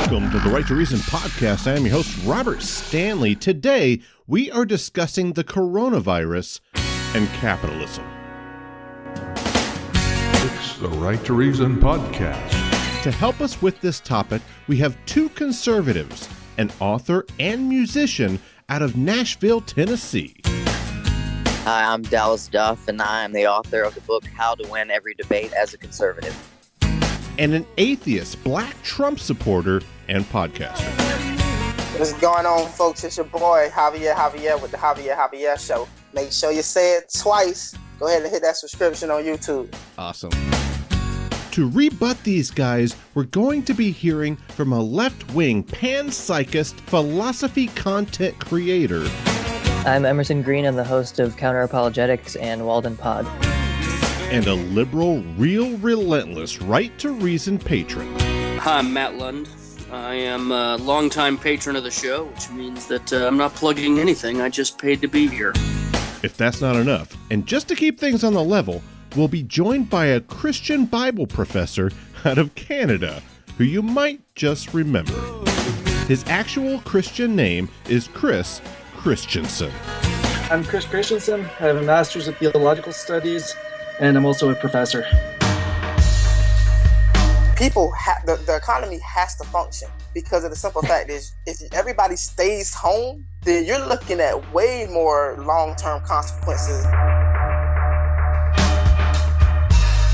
Welcome to the Right to Reason podcast. I am your host, Robert Stanley. Today, we are discussing the coronavirus and capitalism. It's the Right to Reason podcast. To help us with this topic, we have two conservatives, an author and musician out of Nashville, Tennessee. Hi, I'm Dallas Duff, and I am the author of the book, How to Win Every Debate as a Conservative. And an atheist, black Trump supporter, and podcaster. What's going on, folks? It's your boy, Javier Javier with the Javier Javier Show. Make sure you say it twice. Go ahead and hit that subscription on YouTube. Awesome. To rebut these guys, we're going to be hearing from a left-wing panpsychist philosophy content creator. I'm Emerson Green. I'm the host of Counter Apologetics and Walden Pod. And a liberal, real relentless, right to reason patron. Hi, I'm Matt Lund. I am a longtime patron of the show, which means that I'm not plugging anything. I just paid to be here. If that's not enough, and just to keep things on the level, we'll be joined by a Christian Bible professor out of Canada, who you might just remember. His actual Christian name is Chris Christiansen. I'm Chris Christiansen. I have a Master's of Theological Studies, and I'm also a professor. The economy has to function because of the simple fact is if everybody stays home, then you're looking at way more long-term consequences.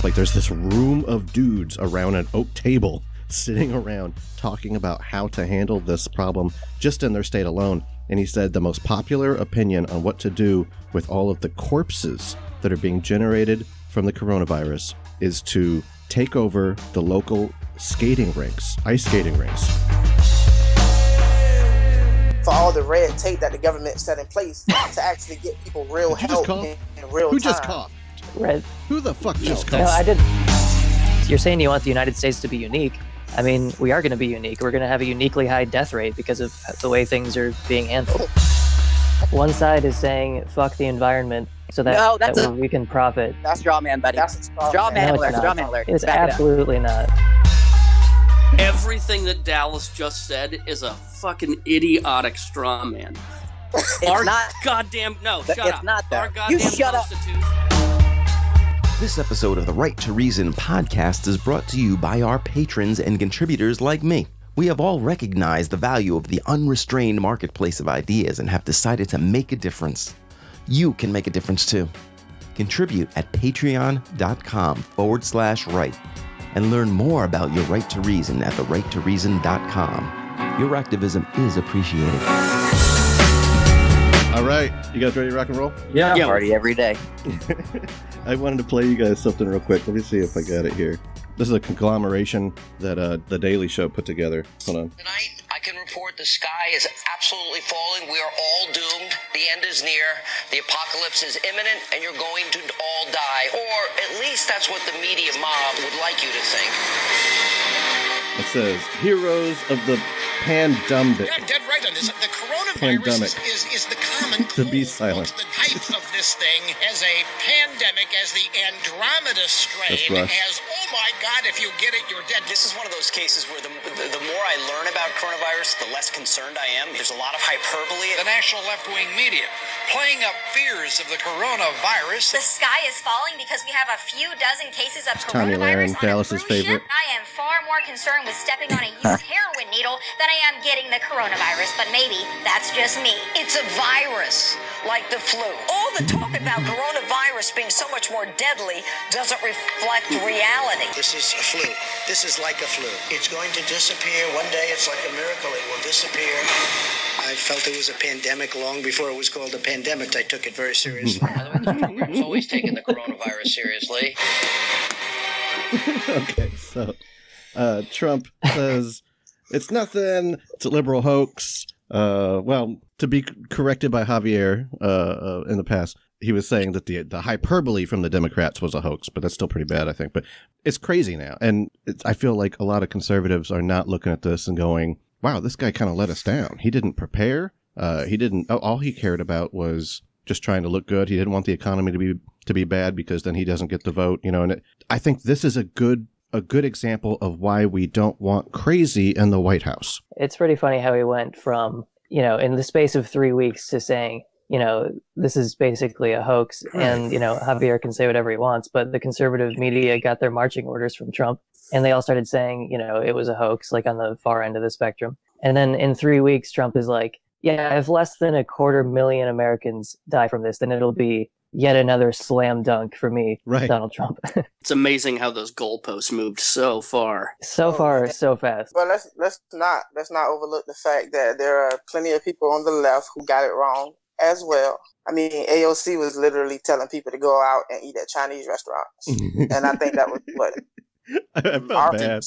Like there's this room of dudes around an oak table sitting around talking about how to handle this problem just in their state alone. And he said the most popular opinion on what to do with all of the corpses that are being generated from the coronavirus is to take over the local skating rinks, ice skating rinks. For all the red tape that the government set in place to actually get people real help in real time. Who just coughed? Red. Who the fuck just coughed? No, I did. You're saying you want the United States to be unique. I mean, we are going to be unique. We're going to have a uniquely high death rate because of the way things are being handled. One side is saying, fuck the environment so that we can profit. That's straw man, buddy. That's a straw man alert. No, Straw man alert. It's absolutely not. Everything that Dallas just said is a fucking idiotic straw man. It's not. Goddamn, no, shut up. It's not that. Our goddamn You shut up. This episode of the Right to Reason podcast is brought to you by our patrons and contributors like me. We have all recognized the value of the unrestrained marketplace of ideas and have decided to make a difference. You can make a difference too. Contribute at patreon.com/right and learn more about your right to reason at therighttoreason.com. Your activism is appreciated. All right, you guys ready to rock and roll? Yeah. Party every day. I wanted to play you guys something real quick. Let me see if I got it here. This is a conglomeration that The Daily Show put together. Hold on. Tonight, I can report the sky is absolutely falling. We are all doomed. The end is near. The apocalypse is imminent, and you're going to all die. Or at least that's what the media mob would like you to think. It says, heroes of the pandemic. Yeah, dead right on this. The coronavirus is the common To be silent. The hype of this thing as a pandemic, as the Andromeda strain, as, oh my God, if you get it, you're dead. This is one of those cases where the more I learn about coronavirus, the less concerned I am. There's a lot of hyperbole. The national left-wing media playing up fears of the coronavirus. The sky is falling because we have a few dozen cases of Tommy Lahren, coronavirus on Dallas's a cruise favorite. ship. I am far more concerned with stepping on a used heroin needle than I am getting the coronavirus, but maybe that's just me. It's a virus, like the flu. All the talk about coronavirus being so much more deadly doesn't reflect reality. This is a flu. This is like a flu. It's going to disappear. One day it's like a miracle. It will disappear. I felt it was a pandemic long before it was called a pandemic. I took it very seriously. By the way, the program's always taken the coronavirus seriously. Okay, so Trump says it's nothing. It's a liberal hoax. Well, to be corrected by Javier in the past, he was saying that the hyperbole from the Democrats was a hoax, but that's still pretty bad, I think. But it's crazy now, and I feel like a lot of conservatives are not looking at this and going, "Wow, this guy kind of let us down. He didn't prepare. He didn't. All he cared about was just trying to look good. He didn't want the economy to be bad because then he doesn't get the vote, you know." And I think this is a good a good example of why we don't want crazy in the White House. It's pretty funny how he went from, in the space of 3 weeks to saying, this is basically a hoax. Right. And, Javier can say whatever he wants, but the conservative media got their marching orders from Trump. And they all started saying, it was a hoax, like on the far end of the spectrum. And then in 3 weeks, Trump is like, yeah, if less than 250,000 Americans die from this, then it'll be yet another slam dunk for me, right. Donald Trump. It's amazing how those goalposts moved so far. So fast. Well, let's not overlook the fact that there are plenty of people on the left who got it wrong as well. I mean, AOC was literally telling people to go out and eat at Chinese restaurants. And I think that was what? I felt bad.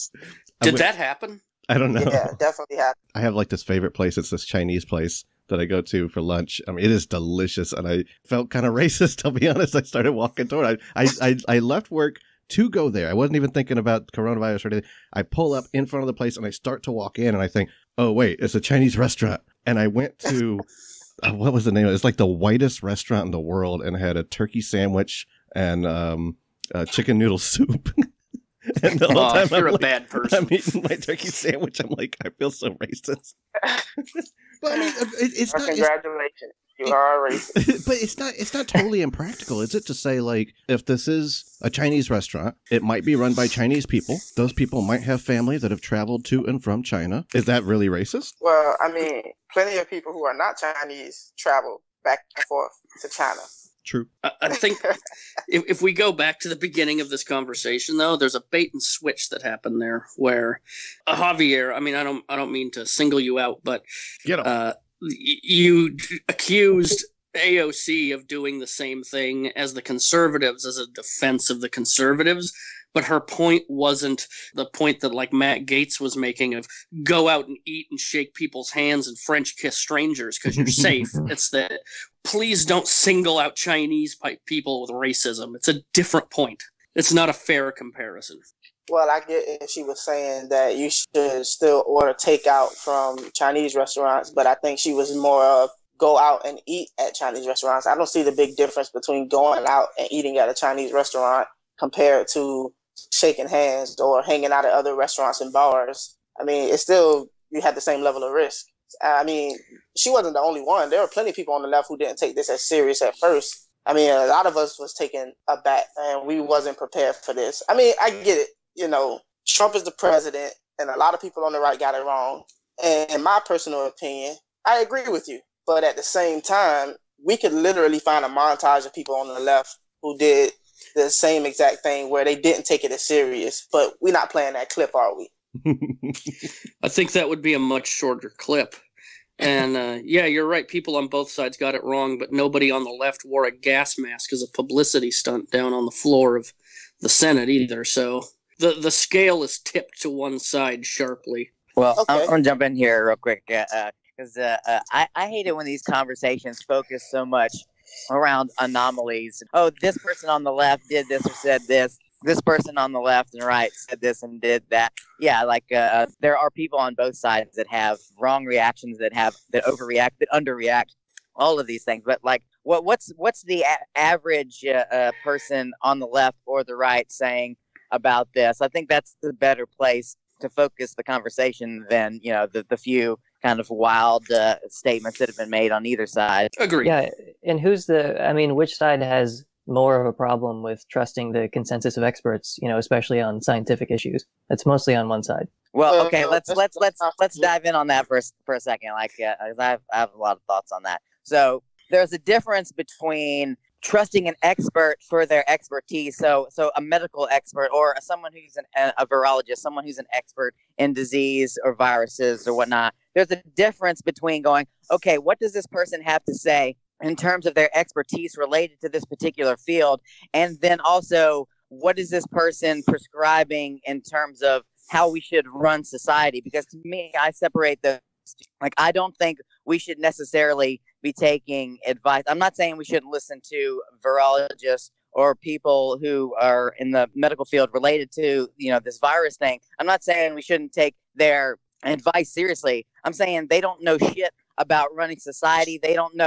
Did that happen? I don't know. Yeah, definitely happened. I have like this favorite place. It's this Chinese place that I go to for lunch. I mean, it is delicious. And I felt kind of racist, I'll be honest. I started walking toward it. I left work to go there. I wasn't even thinking about coronavirus or anything. I pull up in front of the place and I start to walk in and I think, oh, wait, it's a Chinese restaurant. And I went to, what was the name of it? It's like the whitest restaurant in the world and had a turkey sandwich and chicken noodle soup. And the whole time you're a bad person. I'm eating my turkey sandwich. I'm like, I feel so racist. But I mean, it's not. Congratulations, you are a racist. But it's not totally impractical, is it? To say like, if this is a Chinese restaurant, it might be run by Chinese people. Those people might have family that have traveled to and from China. Is that really racist? Well, I mean, plenty of people who are not Chinese travel back and forth to China. True. I think if we go back to the beginning of this conversation, though, there's a bait and switch that happened there where Javier, I mean, I don't mean to single you out, but you accused AOC of doing the same thing as the conservatives as a defense of the conservatives. But her point wasn't the point that like Matt Gaetz was making of go out and eat and shake people's hands and French kiss strangers because you're safe. It's that please don't single out Chinese people with racism. It's a different point. It's not a fair comparison. Well, I get it. She was saying that you should still order takeout from Chinese restaurants, but I think she was more of go out and eat at Chinese restaurants. I don't see the big difference between going out and eating at a Chinese restaurant compared to shaking hands or hanging out at other restaurants and bars. I mean, it's still, you had the same level of risk. I mean, she wasn't the only one. There were plenty of people on the left who didn't take this as serious at first. I mean, a lot of us was taken aback and we wasn't prepared for this. I mean, I get it. Trump is the president and a lot of people on the right got it wrong. And in my personal opinion, I agree with you. But at the same time, we could literally find a montage of people on the left who did the same exact thing where they didn't take it as serious, but we're not playing that clip, are we? I think that would be a much shorter clip. And yeah, you're right. People on both sides got it wrong, but nobody on the left wore a gas mask as a publicity stunt down on the floor of the Senate either. So the scale is tipped to one side sharply. Well, okay. I'm going to jump in here real quick because I hate it when these conversations focus so much around anomalies. Oh, this person on the left did this or said this. This person on the left and right said this and did that. Yeah, like there are people on both sides that have wrong reactions, that overreact, that underreact, all of these things. But like, what's the average person on the left or the right saying about this? I think that's the better place to focus the conversation than the few kind of wild statements that have been made on either side. Agree. Yeah, and which side has more of a problem with trusting the consensus of experts, especially on scientific issues? It's mostly on one side. Well, okay, let's dive in on that for a second. Like, I have a lot of thoughts on that. So there's a difference between trusting an expert for their expertise. So a medical expert or someone who's a virologist, someone who's an expert in disease or viruses or whatnot. There's a difference between going, okay, what does this person have to say in terms of their expertise related to this particular field? And then also, what is this person prescribing in terms of how we should run society? Because to me, I separate the, like, I don't think we should necessarily be taking advice. I'm not saying we shouldn't listen to virologists or people who are in the medical field related to, this virus thing. I'm not saying we shouldn't take their advice seriously. I'm saying they don't know shit about running society. They don't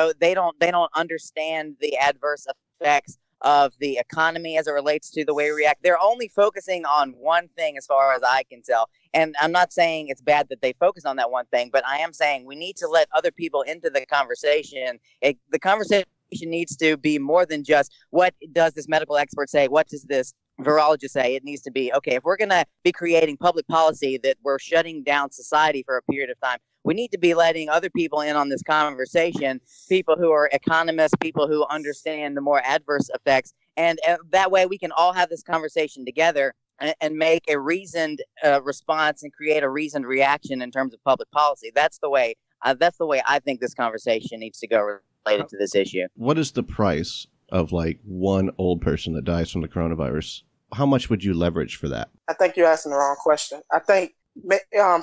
understand the adverse effects of the economy as it relates to the way we react. They're only focusing on one thing as far as I can tell. And I'm not saying it's bad that they focus on that one thing, but I am saying we need to let other people into the conversation. The conversation needs to be more than just what does this medical expert say? What does this virologist say? It needs to be, okay, if we're going to be creating public policy that we're shutting down society for a period of time, we need to be letting other people in on this conversation, people who are economists, people who understand the more adverse effects. And that way we can all have this conversation together and make a reasoned response and create a reasoned reaction in terms of public policy. That's the way I think this conversation needs to go related to this issue. What is the price of like one old person that dies from the coronavirus? How much would you leverage for that? I think you're asking the wrong question. I think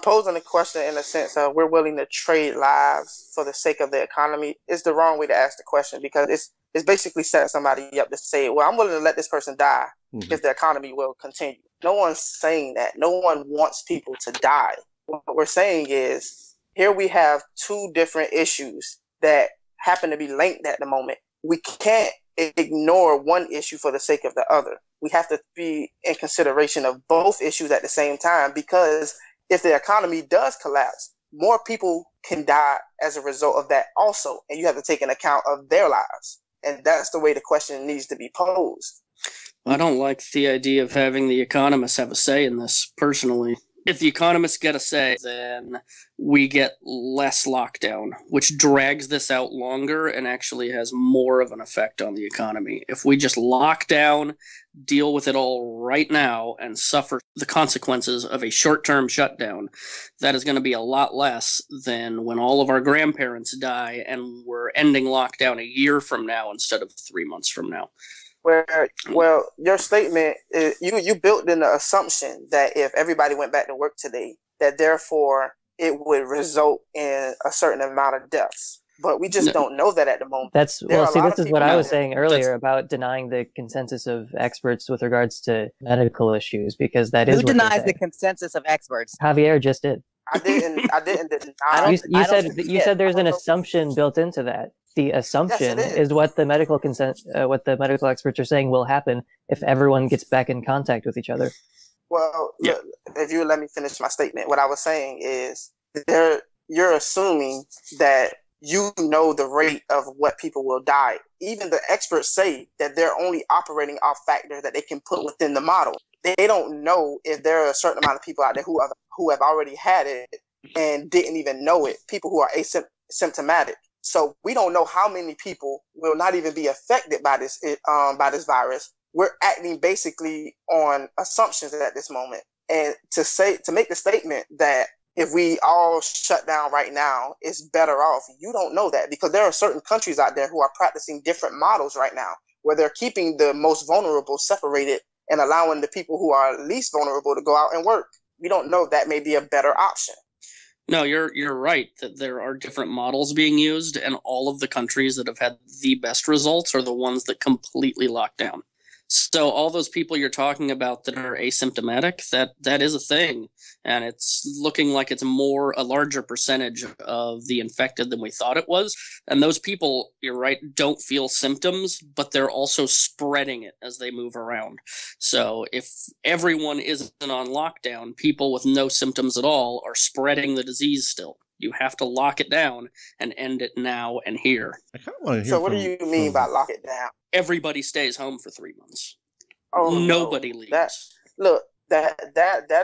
posing the question in the sense of we're willing to trade lives for the sake of the economy is the wrong way to ask the question, because it's basically setting somebody up to say, well, I'm willing to let this person die if the economy will continue. No one's saying that. No one wants people to die. What we're saying is, here we have two different issues that happen to be linked at the moment. We can't ignore one issue for the sake of the other. We have to be in consideration of both issues at the same time, because if the economy does collapse, more people can die as a result of that also. And you have to take an account of their lives. And that's the way the question needs to be posed. I don't like the idea of having the economists have a say in this, personally. If the economists get a say, then we get less lockdown, which drags this out longer and actually has more of an effect on the economy. If we just lock down, deal with it all right now, and suffer the consequences of a short-term shutdown, that is going to be a lot less than when all of our grandparents die and we're ending lockdown a year from now instead of 3 months from now. Well, your statement, you built in the assumption that if everybody went back to work today, that therefore it would result in a certain amount of deaths. But we just don't know that at the moment. This is what I was saying earlier about denying the consensus of experts with regards to medical issues, because that is who denies the consensus of experts. Javier just did. I didn't deny. You said there's an assumption built into that. The assumption is what the medical experts are saying will happen if everyone gets back in contact with each other. Well, look, if you let me finish my statement, what I was saying is you're assuming that you know the rate of what people will die. Even the experts say that they're only operating off factors that they can put within the model. They don't know if there are a certain amount of people out there who have already had it and didn't even know it, people who are asymptomatic. So we don't know how many people will not even be affected by this virus. We're acting basically on assumptions at this moment. And to make the statement that if we all shut down right now, it's better off, you don't know that, because there are certain countries out there who are practicing different models right now, where they're keeping the most vulnerable separated and allowing the people who are least vulnerable to go out and work. We don't know if that may be a better option. No, you're right that there are different models being used, and all of the countries that have had the best results are the ones that completely lock down. So all those people you're talking about that are asymptomatic, that is a thing, and it's looking like it's a larger percentage of the infected than we thought it was. And those people, you're right, don't feel symptoms, but they're also spreading it as they move around. So if everyone isn't on lockdown, people with no symptoms at all are spreading the disease still. You have to lock it down and end it now and here. I kind of want to hear. So what do you mean by lock it down? Everybody stays home for 3 months. Oh, nobody leaves. That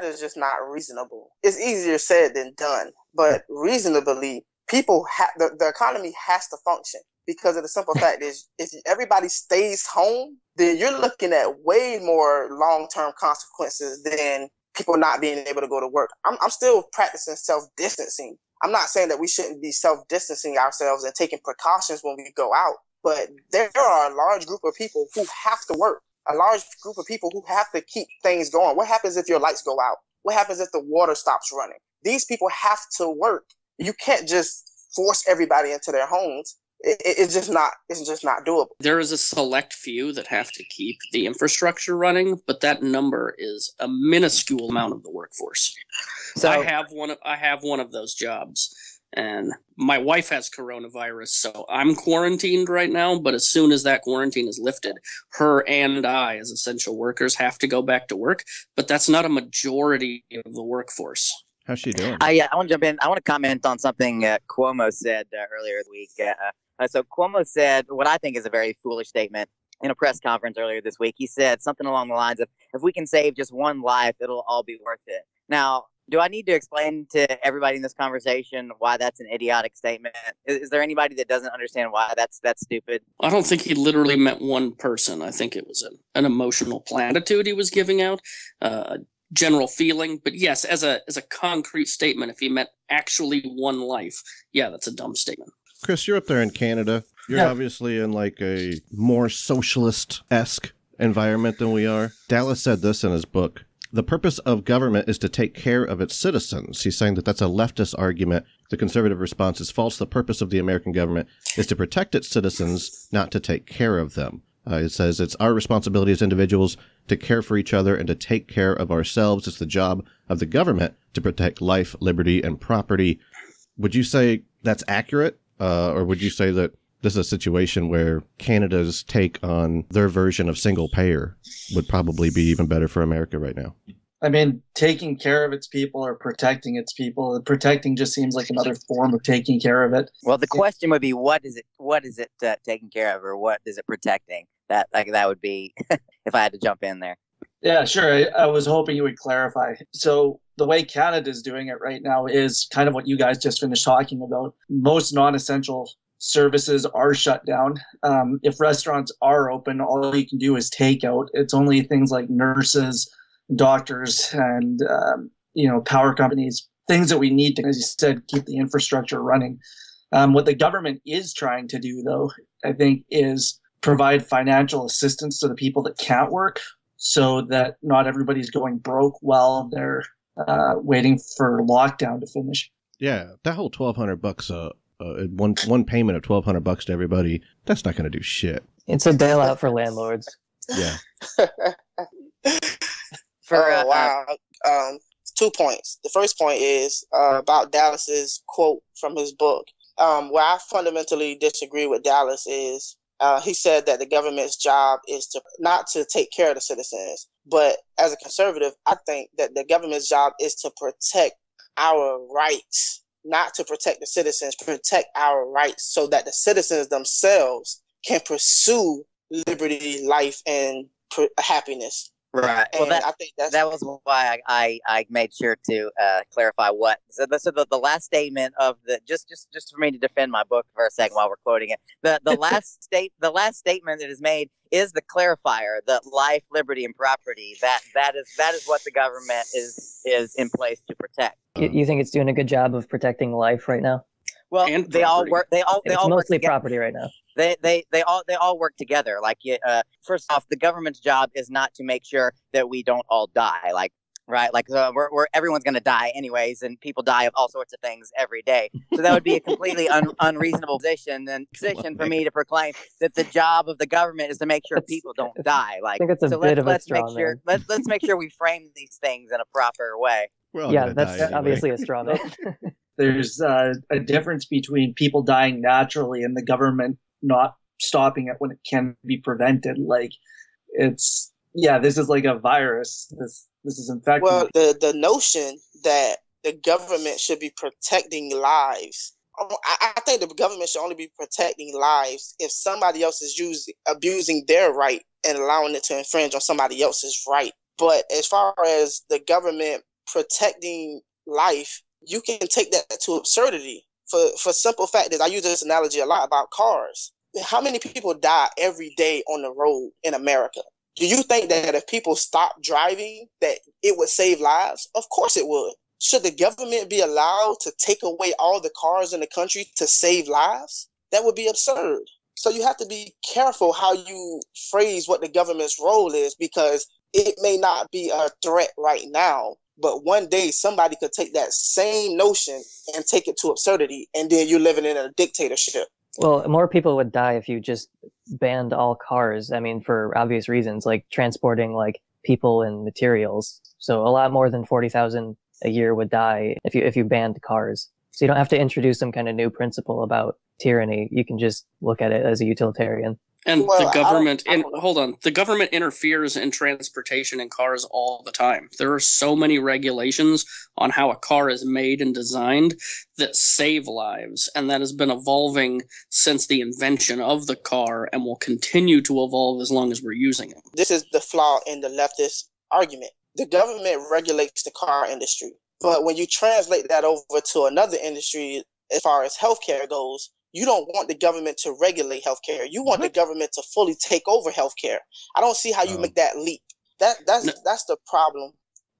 is just not reasonable. It's easier said than done, but reasonably, the economy has to function, because of the simple fact is, if everybody stays home, then you're looking at way more long-term consequences than people not being able to go to work. I'm still practicing self-distancing. I'm not saying that we shouldn't be self-distancing ourselves and taking precautions when we go out, but there are a large group of people who have to work, a large group of people who have to keep things going. What happens if your lights go out? What happens if the water stops running? These people have to work. You can't just force everybody into their homes. It's just not doable. There is a select few that have to keep the infrastructure running, but that number is a minuscule amount of the workforce. So I have one of those jobs, And my wife has coronavirus, so I'm quarantined right now. But as soon as that quarantine is lifted, her and I, as essential workers, have to go back to work. But that's not a majority of the workforce. How's she doing? Yeah, I want to jump in. I want to comment on something Cuomo said earlier this week. So Cuomo said what I think is a very foolish statement in a press conference earlier this week. He said something along the lines of, if we can save just one life, it'll all be worth it. Now, do I need to explain to everybody in this conversation why that's an idiotic statement? Is there anybody that doesn't understand why that's stupid? I don't think he literally meant one person. I think it was an emotional platitude he was giving out, a general feeling. But yes, as a concrete statement, if he meant actually one life, yeah, that's a dumb statement. Chris, you're up there in Canada. You're obviously in like a more socialist-esque environment than we are. Dallas said this in his book. The purpose of government is to take care of its citizens. He's saying that that's a leftist argument. The conservative response is false. The purpose of the American government is to protect its citizens, not to take care of them. It says it's our responsibility as individuals to care for each other and to take care of ourselves. It's the job of the government to protect life, liberty, and property. Would you say that's accurate? Or would you say that this is a situation where Canada's take on their version of single payer would probably be even better for America right now? I mean, taking care of its people or protecting its people. Protecting just seems like another form of taking care of it. Well, the question would be, what is it taking care of, or what is it protecting? That would be if I had to jump in there. Yeah, sure. I was hoping you would clarify. So the way Canada's doing it right now is kind of what you guys just finished talking about. Most non-essential services are shut down. If restaurants are open, all you can do is takeout. It's only things like nurses, doctors, and power companies, things that we need to, as you said, keep the infrastructure running. What the government is trying to do, though, I think, is provide financial assistance to the people that can't work, so that not everybody's going broke while they're waiting for lockdown to finish. Yeah, that whole $1,200 one payment of $1,200 to everybody, that's not going to do shit. It's a bailout for landlords. Yeah. Wow. 2 points. The first point is about Dallas's quote from his book. Where I fundamentally disagree with Dallas is he said that the government's job is not to take care of the citizens. But as a conservative, I think that the government's job is to protect our rights. Not to protect the citizens, protect our rights so that the citizens themselves can pursue liberty, life, and happiness. Right. And Well, I think that was why I made sure to clarify what. So the last statement of the just for me to defend my book for a second while we're quoting it. The last statement that is made is the clarifier that life, liberty, and property. That is what the government is in place to protect. You think it's doing a good job of protecting life right now? Well, And they all work. They all It's work mostly together. property right now. They all work together. Like, first off, the government's job is not to make sure that we don't all die. Like, right? Like, we're everyone's going to die anyways, and people die of all sorts of things every day. So that would be a completely unreasonable position for me to proclaim that the job of the government is to make sure people don't die. Like, I think it's a bit of a straw man. Let's make sure we frame these things in a proper way. Yeah, that's obviously a straw man. There's a difference between people dying naturally and the government not stopping it when it can be prevented. Like, this is like a virus. This is infecting. Well, the notion that the government should be protecting lives. I think the government should only be protecting lives if somebody else is abusing their right and allowing it to infringe on somebody else's right. But as far as the government protecting life, you can take that to absurdity. For simple fact is, I use this analogy a lot about cars. How many people die every day on the road in America? Do you think that if people stopped driving, that it would save lives? Of course it would. Should the government be allowed to take away all the cars in the country to save lives? That would be absurd. So you have to be careful how you phrase what the government's role is, because it may not be a threat right now, but one day somebody could take that same notion and take it to absurdity, and then you're living in a dictatorship. Well, more people would die if you just banned all cars. I mean, for obvious reasons, like transporting like people and materials. So a lot more than 40,000 a year would die if you banned cars. So you don't have to introduce some kind of new principle about tyranny. You can just look at it as a utilitarian. And the government, hold on, the government interferes in transportation and cars all the time. There are so many regulations on how a car is made and designed that save lives, and that has been evolving since the invention of the car and will continue to evolve as long as we're using it. This is the flaw in the leftist argument. The government regulates the car industry, but when you translate that over to another industry, as far as healthcare goes, you don't want the government to regulate healthcare. You want the government to fully take over healthcare. I don't see how you make that leap. That's the problem.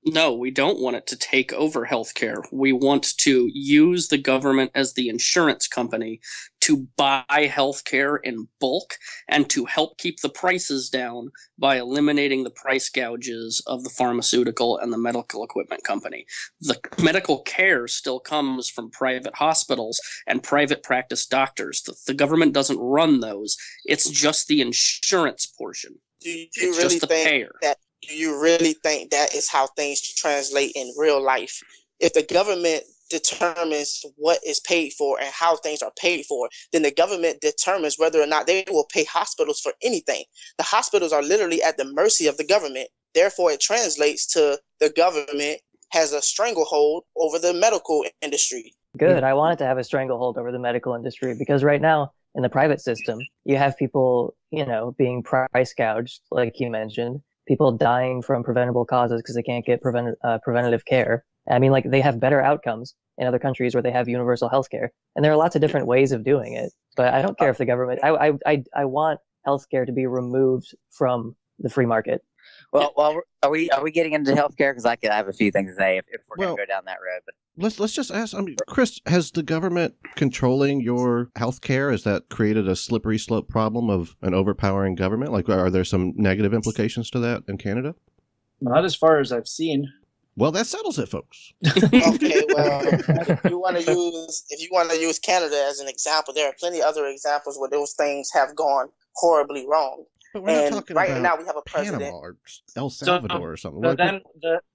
No, we don't want it to take over healthcare. We want to use the government as the insurance company to buy healthcare in bulk and to help keep the prices down by eliminating the price gouges of the pharmaceutical and the medical equipment company. The medical care still comes from private hospitals and private practice doctors. The government doesn't run those. It's just the insurance portion. Do you really think that is how things translate in real life? If the government determines what is paid for and how things are paid for, then the government determines whether or not they will pay hospitals for anything. The hospitals are literally at the mercy of the government. Therefore, it translates to the government has a stranglehold over the medical industry. Good. I want it to have a stranglehold over the medical industry because right now in the private system, you have people, being price gouged, like you mentioned. People dying from preventable causes because they can't get preventative care. I mean, like, they have better outcomes in other countries where they have universal health care. And there are lots of different ways of doing it. But I don't care if the government... I want healthcare to be removed from the free market. Well, are we getting into healthcare? Because I have a few things to say if we're going to go down that road. But let's just ask. I mean, Chris, has the government controlling your healthcare, has that created a slippery slope problem of an overpowering government? Like, are there some negative implications to that in Canada? Not as far as I've seen. Well, that settles it, folks. Okay, well, if you want to use Canada as an example, there are plenty of other examples where those things have gone horribly wrong. But we're not talking right about now we have a president, Panama or El Salvador or something. So then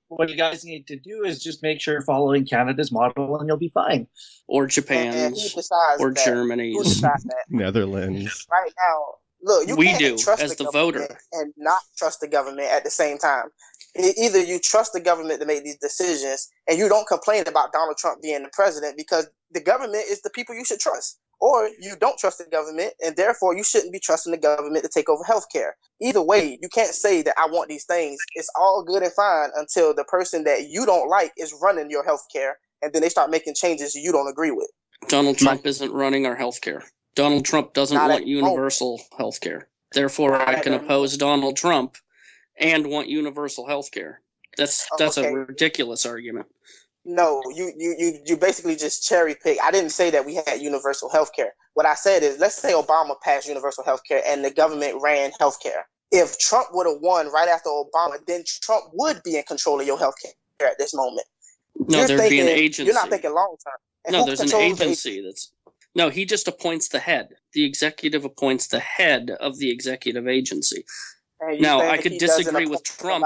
what you guys need to do is just make sure you're following Canada's model and you'll be fine. Or Japan's, or Germany's, Netherlands. Right now, look, you can't trust as the government voter and not trust the government at the same time. Either you trust the government to make these decisions and you don't complain about Donald Trump being the president because the government is the people you should trust. Or you don't trust the government, and therefore you shouldn't be trusting the government to take over healthcare. Either way, you can't say that I want these things. It's all good and fine until the person that you don't like is running your healthcare, and then they start making changes you don't agree with. Donald Trump isn't running our healthcare. Donald Trump doesn't want universal healthcare. Therefore, I can oppose Donald Trump and want universal healthcare. That's a ridiculous argument. No, you basically just cherry pick. I didn't say that we had universal health care. What I said is, let's say Obama passed universal health care and the government ran health care. If Trump would have won right after Obama, then Trump would be in control of your health care at this moment. No, there'd be an agency. You're not thinking long term. No, there's an agency that's... No, he just appoints the head. The executive appoints the head of the executive agency. Now, I could disagree with Trump.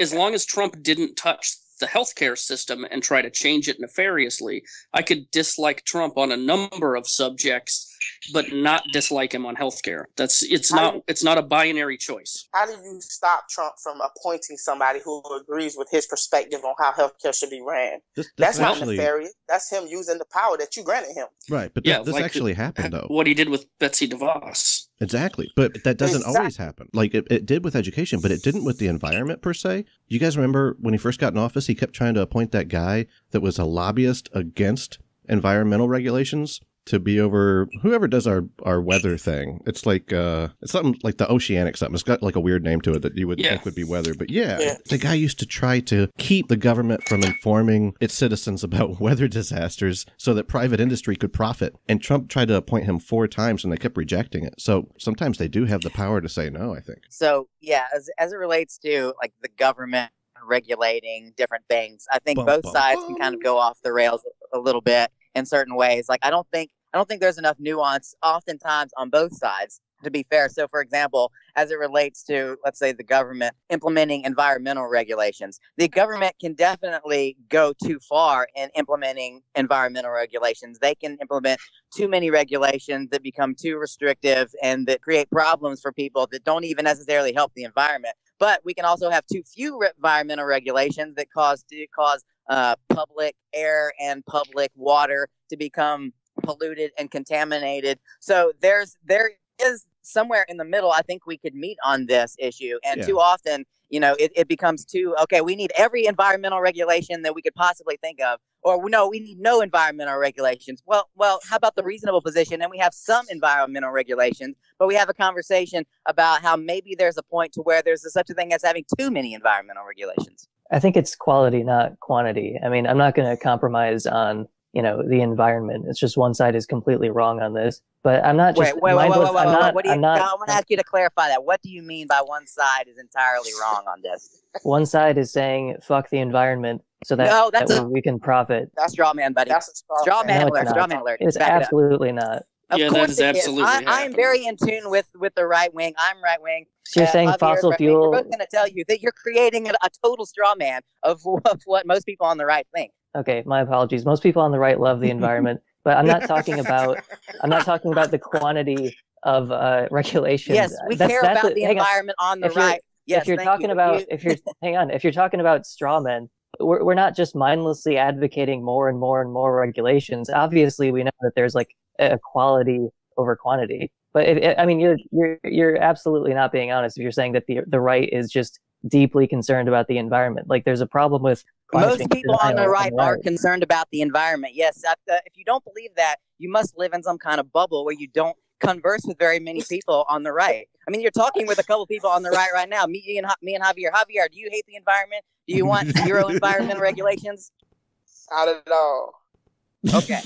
As long as Trump didn't touch the healthcare system and try to change it nefariously, I could dislike Trump on a number of subjects, but not dislike him on healthcare. It's not a binary choice. How do you stop Trump from appointing somebody who agrees with his perspective on how healthcare should be ran? That's not nefarious. That's him using the power that you granted him. Right, but this actually happened, though. What he did with Betsy DeVos. Exactly, but that doesn't always happen. Like, it did with education, but it didn't with the environment, per se. You guys remember when he first got in office, he kept trying to appoint that guy that was a lobbyist against environmental regulations to be over whoever does our weather thing. It's like it's something like the oceanic something. It's got like a weird name to it that you would think would be weather. But the guy used to try to keep the government from informing its citizens about weather disasters so that private industry could profit. And Trump tried to appoint him 4 times and they kept rejecting it. So sometimes they do have the power to say no, I think. So as it relates to like the government regulating different things, I think both sides can kind of go off the rails a little bit in certain ways. Like I don't think there's enough nuance oftentimes on both sides to be fair. So, for example, as it relates to, let's say, the government implementing environmental regulations, the government can definitely go too far in implementing environmental regulations. They can implement too many regulations that become too restrictive and that create problems for people that don't even necessarily help the environment. But we can also have too few environmental regulations that cause public air and public water to become polluted and contaminated. So there is somewhere in the middle. I think we could meet on this issue. And too often, it becomes okay, we need every environmental regulation that we could possibly think of. Or no, we need no environmental regulations. Well, how about the reasonable position? And we have some environmental regulations, but we have a conversation about how maybe there's a point to where there's such a thing as having too many environmental regulations. I think it's quality, not quantity. I mean, I'm not going to compromise on, the environment. It's just one side is completely wrong on this. But I'm not just mindless. I want to ask you to clarify that. What do you mean by one side is entirely wrong on this? One side is saying fuck the environment so that we can profit. That's straw man, buddy. That's a straw man alert. Straw man alert. It's absolutely not. Of course that is absolutely. I am very in tune with the right wing. I'm right wing. So you're saying fossil fuel? We're both going to tell you that you're creating a total straw man of what most people on the right think. Okay, my apologies. Most people on the right love the environment, but I'm not talking about the quantity of regulations. Yes, we care about the environment on the right. Yes, if you're talking about straw men, we're not just mindlessly advocating more and more and more regulations. Obviously, we know that there's like a quality over quantity. But you're absolutely not being honest if you're saying that the right is just deeply concerned about the environment. Like there's a problem with most people on the right are concerned about the environment. Yes, if you don't believe that, you must live in some kind of bubble where you don't converse with very many people on the right. I mean, you're talking with a couple people on the right now. Me and Javier. Javier, do you hate the environment? Do you want zero environmental regulations? Not at all. Okay.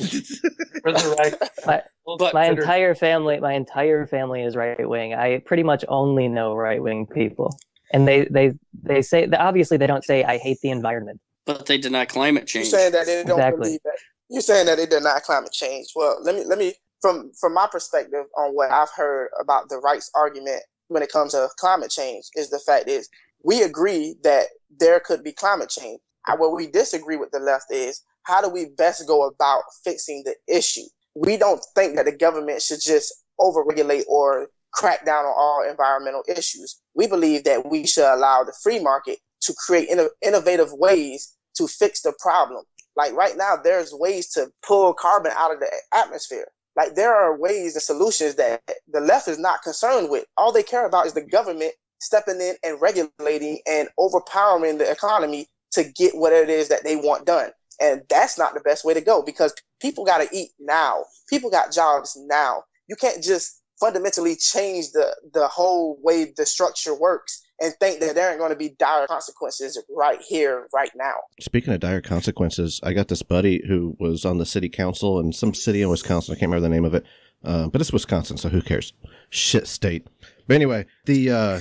My entire family is right wing. I pretty much only know right wing people, and they say obviously they don't say I hate the environment, but they deny climate change. You're saying that they don't believe that. You're saying that they deny climate change. Well, let me from my perspective on what I've heard about the right's argument when it comes to climate change is the fact is we agree that there could be climate change. Where we disagree with the left is how do we best go about fixing the issue? We don't think that the government should just overregulate or crack down on all environmental issues. We believe that we should allow the free market to create innovative ways to fix the problem. Like right now, there's ways to pull carbon out of the atmosphere. Like there are ways and solutions that the left is not concerned with. All they care about is the government stepping in and regulating and overpowering the economy to get what it is that they want done. And that's not the best way to go because people got to eat now. People got jobs now. You can't just fundamentally change the whole way the structure works and think that there aren't going to be dire consequences right here, right now. Speaking of dire consequences, I got this buddy who was on the city council in some city in Wisconsin. I can't remember the name of it. But it's Wisconsin, so who cares? Shit state. But anyway, I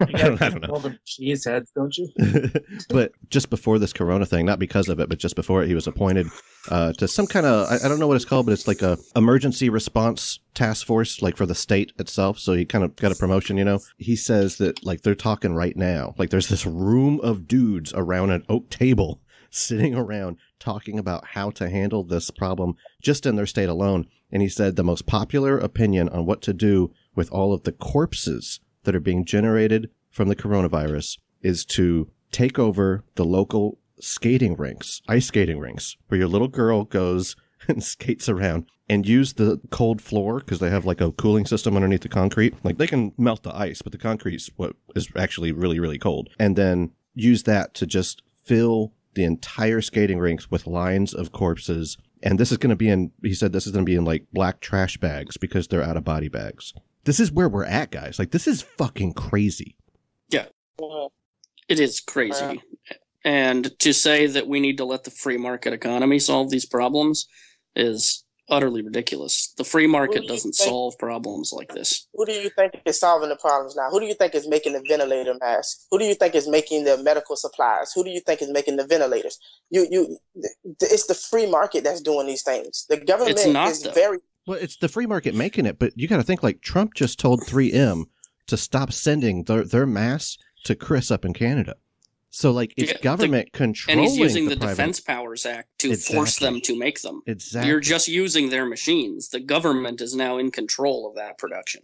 don't know. Call them cheese heads, don't you? But just before this corona thing, not because of it, but just before it, he was appointed to some kind of, I don't know what it's called, but it's like a emergency response task force, like for the state itself. So he kind of got a promotion, He says that like they're talking right now, like there's this room of dudes around an oak table sitting around talking about how to handle this problem just in their state alone. And he said the most popular opinion on what to do with all of the corpses that are being generated from the coronavirus is to take over the local skating rinks, ice skating rinks, where your little girl goes and skates around and use the cold floor because they have like a cooling system underneath the concrete. Like they can melt the ice, but the concrete's what is actually really, really cold. And then use that to just fill the entire skating rinks with lines of corpses. And this is going to be he said this is going to be in like black trash bags because they're out of body bags. This is where we're at, guys. Like, this is fucking crazy. Yeah, it is crazy. And to say that we need to let the free market economy solve these problems is utterly ridiculous. The free market doesn't solve problems like this. Who do you think is solving the problems now? Who do you think is making the ventilator masks? Who do you think is making the medical supplies? Who do you think is making the ventilators? It's the free market that's doing these things. The government is very Well, it's the free market making it, but you got to think like Trump just told 3M to stop sending their masks to Chris up in Canada. So, like, it's government controlling. And he's using the private... Defense Powers Act to force them to make them. Exactly. You're just using their machines. The government is now in control of that production.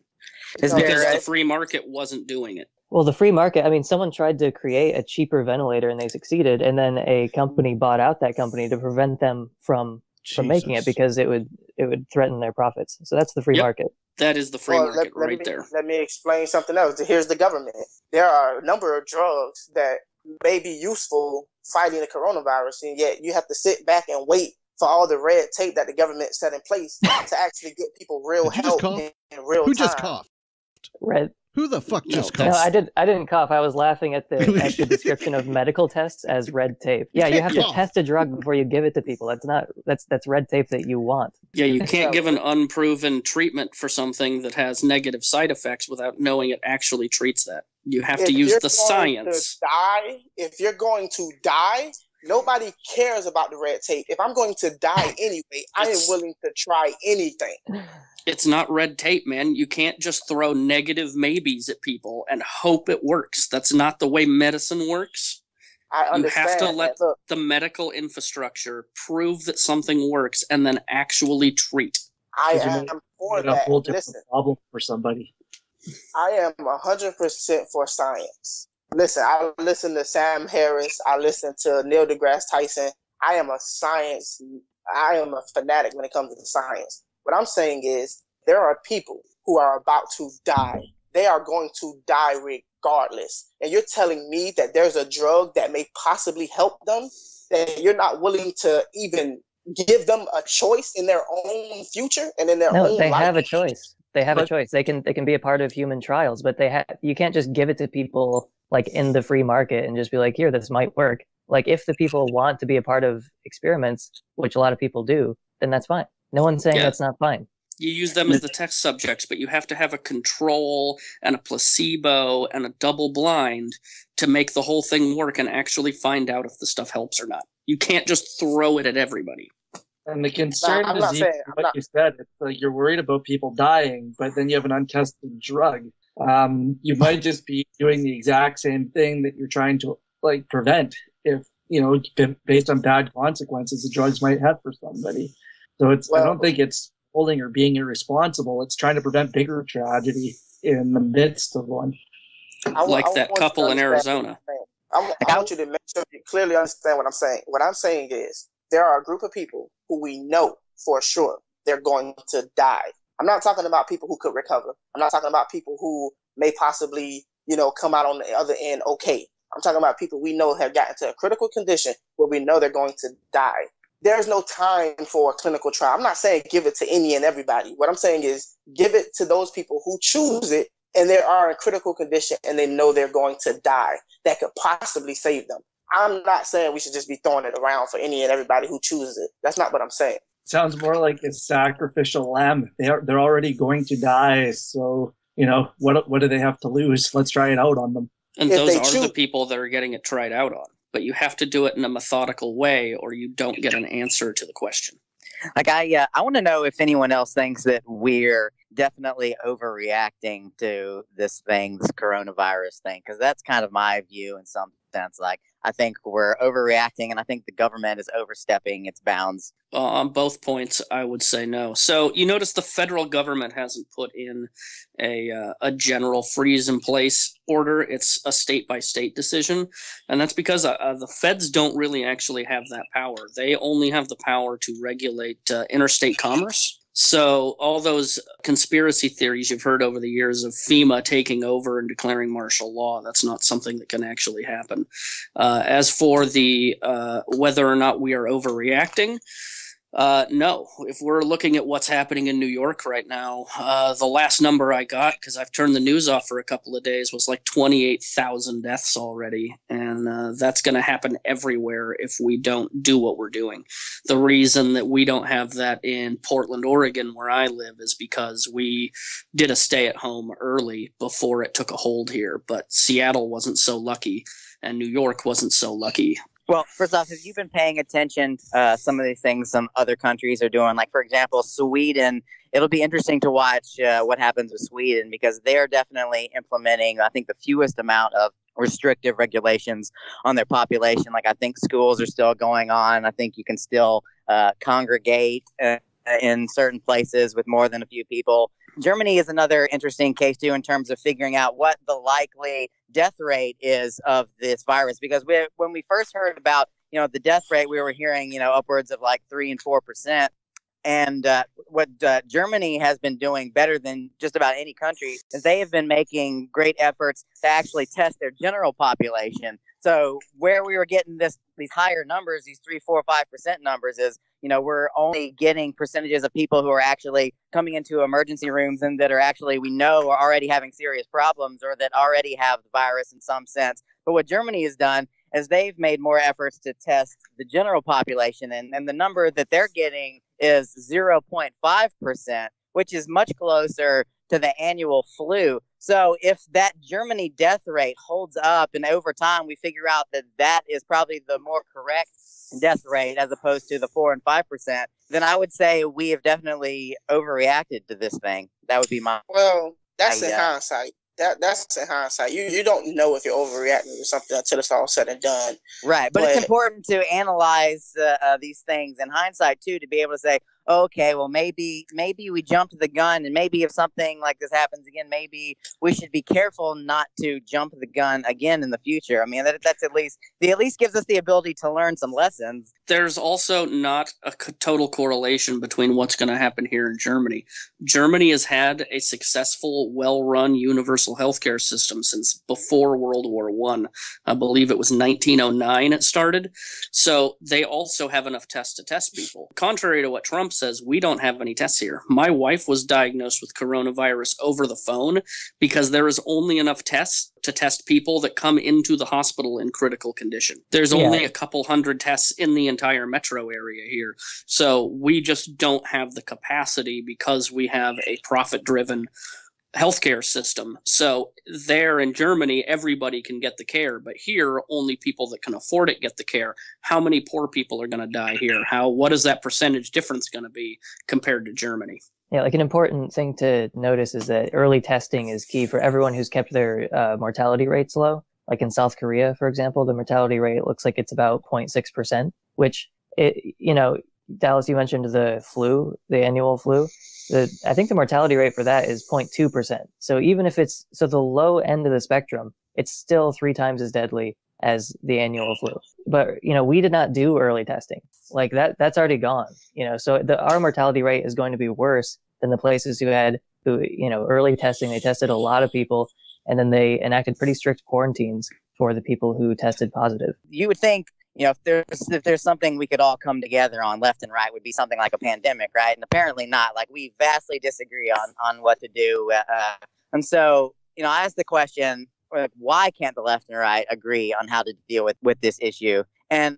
Because the free market wasn't doing it. Well, the free market, I mean, someone tried to create a cheaper ventilator and they succeeded, and then a company bought out that company to prevent them from making it because it would threaten their profits. So that's the free market. That is the free market right there. Let me explain something else. Here's the government. There are a number of drugs that may be useful fighting the coronavirus, and yet you have to sit back and wait for all the red tape that the government set in place to actually get people real help in real time. Who just coughed? Red. Who the fuck just coughed? No, I didn't cough. I was laughing at the description of medical tests as red tape. Yeah, you have to test a drug before you give it to people. That's red tape that you want. Yeah, you can't give an unproven treatment for something that has negative side effects without knowing it actually treats that. You have to use the science. If you're going to die, nobody cares about the red tape. If I'm going to die anyway, I am willing to try anything. It's not red tape, man. You can't just throw negative maybes at people and hope it works. That's not the way medicine works. I understand. You have to let the medical infrastructure prove that something works and then actually treat. I am for that. A whole different problem for somebody. I am 100% for science. Listen, I listen to Sam Harris. I listen to Neil deGrasse Tyson. I am a fanatic when it comes to science. What I'm saying is there are people who are about to die. They are going to die regardless. And you're telling me that there's a drug that may possibly help them, that you're not willing to even give them a choice in their own future and in their own life? No, they have a choice. They have a choice. They can be a part of human trials, but you can't just give it to people like in the free market and just be like, here, this might work. Like if the people want to be a part of experiments, which a lot of people do, then that's fine. No one's saying that's not fine. You use them as the test subjects, but you have to have a control and a placebo and a double blind to make the whole thing work and actually find out if the stuff helps or not. You can't just throw it at everybody. And the concern is you said. It's like you're worried about people dying, but then you have an untested drug. You might just be doing the exact same thing that you're trying to like prevent if, based on bad consequences the drugs might have for somebody. So I don't think it's holding or being irresponsible. It's trying to prevent bigger tragedy in the midst of one. Like that couple in Arizona. I want you to make sure you clearly understand what I'm saying. What I'm saying is there are a group of people who we know for sure they're going to die. I'm not talking about people who could recover. I'm not talking about people who may possibly, come out on the other end okay. I'm talking about people we know have gotten to a critical condition where we know they're going to die. There's no time for a clinical trial. I'm not saying give it to any and everybody. What I'm saying is give it to those people who choose it and they are in critical condition and they know they're going to die that could possibly save them. I'm not saying we should just be throwing it around for any and everybody who chooses it. That's not what I'm saying. Sounds more like a sacrificial lamb. They're already going to die. So, what do they have to lose? Let's try it out on them. And those are the people that are getting it tried out on. But you have to do it in a methodical way or you don't get an answer to the question. Like I want to know if anyone else thinks that we're definitely overreacting to this coronavirus thing, because that's kind of my view in some sense. Like I think we're overreacting, and I think the government is overstepping its bounds. On both points, I would say no. So you notice the federal government hasn't put in a general freeze in place order. It's a state-by-state decision, and that's because the feds don't really actually have that power. They only have the power to regulate interstate commerce. So all those conspiracy theories you've heard over the years of FEMA taking over and declaring martial law, that's not something that can actually happen. As for the whether or not we are overreacting, no. If we're looking at what's happening in New York right now, the last number I got, because I've turned the news off for a couple of days, was like 28,000 deaths already. And that's going to happen everywhere if we don't do what we're doing. The reason that we don't have that in Portland, Oregon, where I live, is because we did a stay-at-home early before it took a hold here. But Seattle wasn't so lucky, and New York wasn't so lucky. Well, first off, have you been paying attention some of these things some other countries are doing? Like, for example, Sweden. It'll be interesting to watch what happens with Sweden because they are definitely implementing, I think, the fewest amount of restrictive regulations on their population. Like, I think schools are still going on. I think you can still congregate in certain places with more than a few people. Germany is another interesting case, too, in terms of figuring out what the likely death rate is of this virus. Because when we first heard about, the death rate, we were hearing, upwards of like 3 and 4%. And what Germany has been doing better than just about any country is they have been making great efforts to actually test their general population. So where we were getting these higher numbers, these 3, 4, 5% numbers is, we're only getting percentages of people who are actually coming into emergency rooms and that are actually, we know, are already having serious problems or that already have the virus in some sense. But what Germany has done is they've made more efforts to test the general population. And the number that they're getting is 0.5%, which is much closer to the annual flu. So if that Germany death rate holds up and over time we figure out that that is probably the more correct death rate as opposed to the 4 and 5%, then I would say we have definitely overreacted to this thing. That would be my... Well, that's in hindsight. That's in hindsight. You don't know if you're overreacting to something until it's all said and done. Right, but it's important to analyze these things in hindsight too, to be able to say, okay, well maybe we jumped the gun, and maybe if something like this happens again, maybe we should be careful not to jump the gun again in the future. I mean, that's at least gives us the ability to learn some lessons. There's also not a total correlation between what's going to happen here in Germany. Germany has had a successful, well-run universal healthcare system since before World War I. I believe it was 1909 it started. So they also have enough tests to test people. Contrary to what Trump says, we don't have any tests here. My wife was diagnosed with coronavirus over the phone because there is only enough tests to test people that come into the hospital in critical condition. There's only a couple hundred tests in the entire metro area here. So we just don't have the capacity because we have a profit-driven healthcare system. So there in Germany, everybody can get the care, but here only people that can afford it get the care. How many poor people are going to die here? What is that percentage difference going to be compared to Germany? Yeah, like an important thing to notice is that early testing is key for everyone who's kept their mortality rates low. Like in South Korea, for example, the mortality rate looks like it's about 0.6%, which, Dallas, you mentioned the flu, the annual flu. I think the mortality rate for that is 0.2%. So even if it's the low end of the spectrum, it's still 3 times as deadly as the annual flu. But, we did not do early testing. Like that's already gone, so our mortality rate is going to be worse than the places who had early testing. They tested a lot of people, and then they enacted pretty strict quarantines for the people who tested positive. You would think, if there's something we could all come together on left and right, would be something like a pandemic, right? And apparently not. Like, we vastly disagree on what to do. And so, I asked the question, why can't the left and right agree on how to deal with this issue? And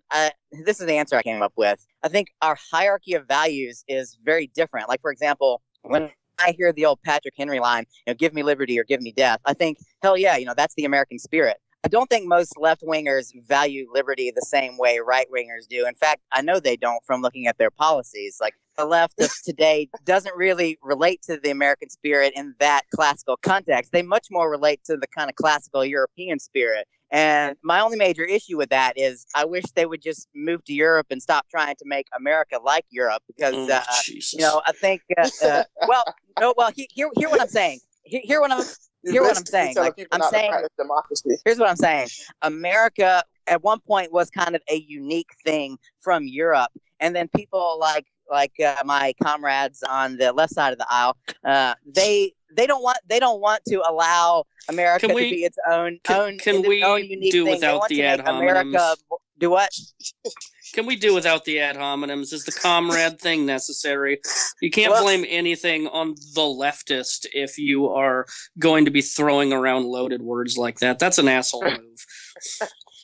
this is the answer I came up with. I think our hierarchy of values is very different. Like, for example, when I hear the old Patrick Henry line, give me liberty or give me death, I think, hell yeah, that's the American spirit. I don't think most left-wingers value liberty the same way right-wingers do. In fact, I know they don't from looking at their policies. Like, the left of today doesn't really relate to the American spirit in that classical context. They much more relate to the kind of classical European spirit. And my only major issue with that is I wish they would just move to Europe and stop trying to make America like Europe because, I think, hear what I'm saying. Hear what I'm saying. Here's what I'm saying. America at one point was kind of a unique thing from Europe. And then people like my comrades on the left side of the aisle, they don't want to allow America to be its own unique do thing. Without the ad hominems? Do what? Can we do without the ad hominems? Is the comrade thing necessary? You can't blame anything on the leftist if you are going to be throwing around loaded words like that. That's an asshole move.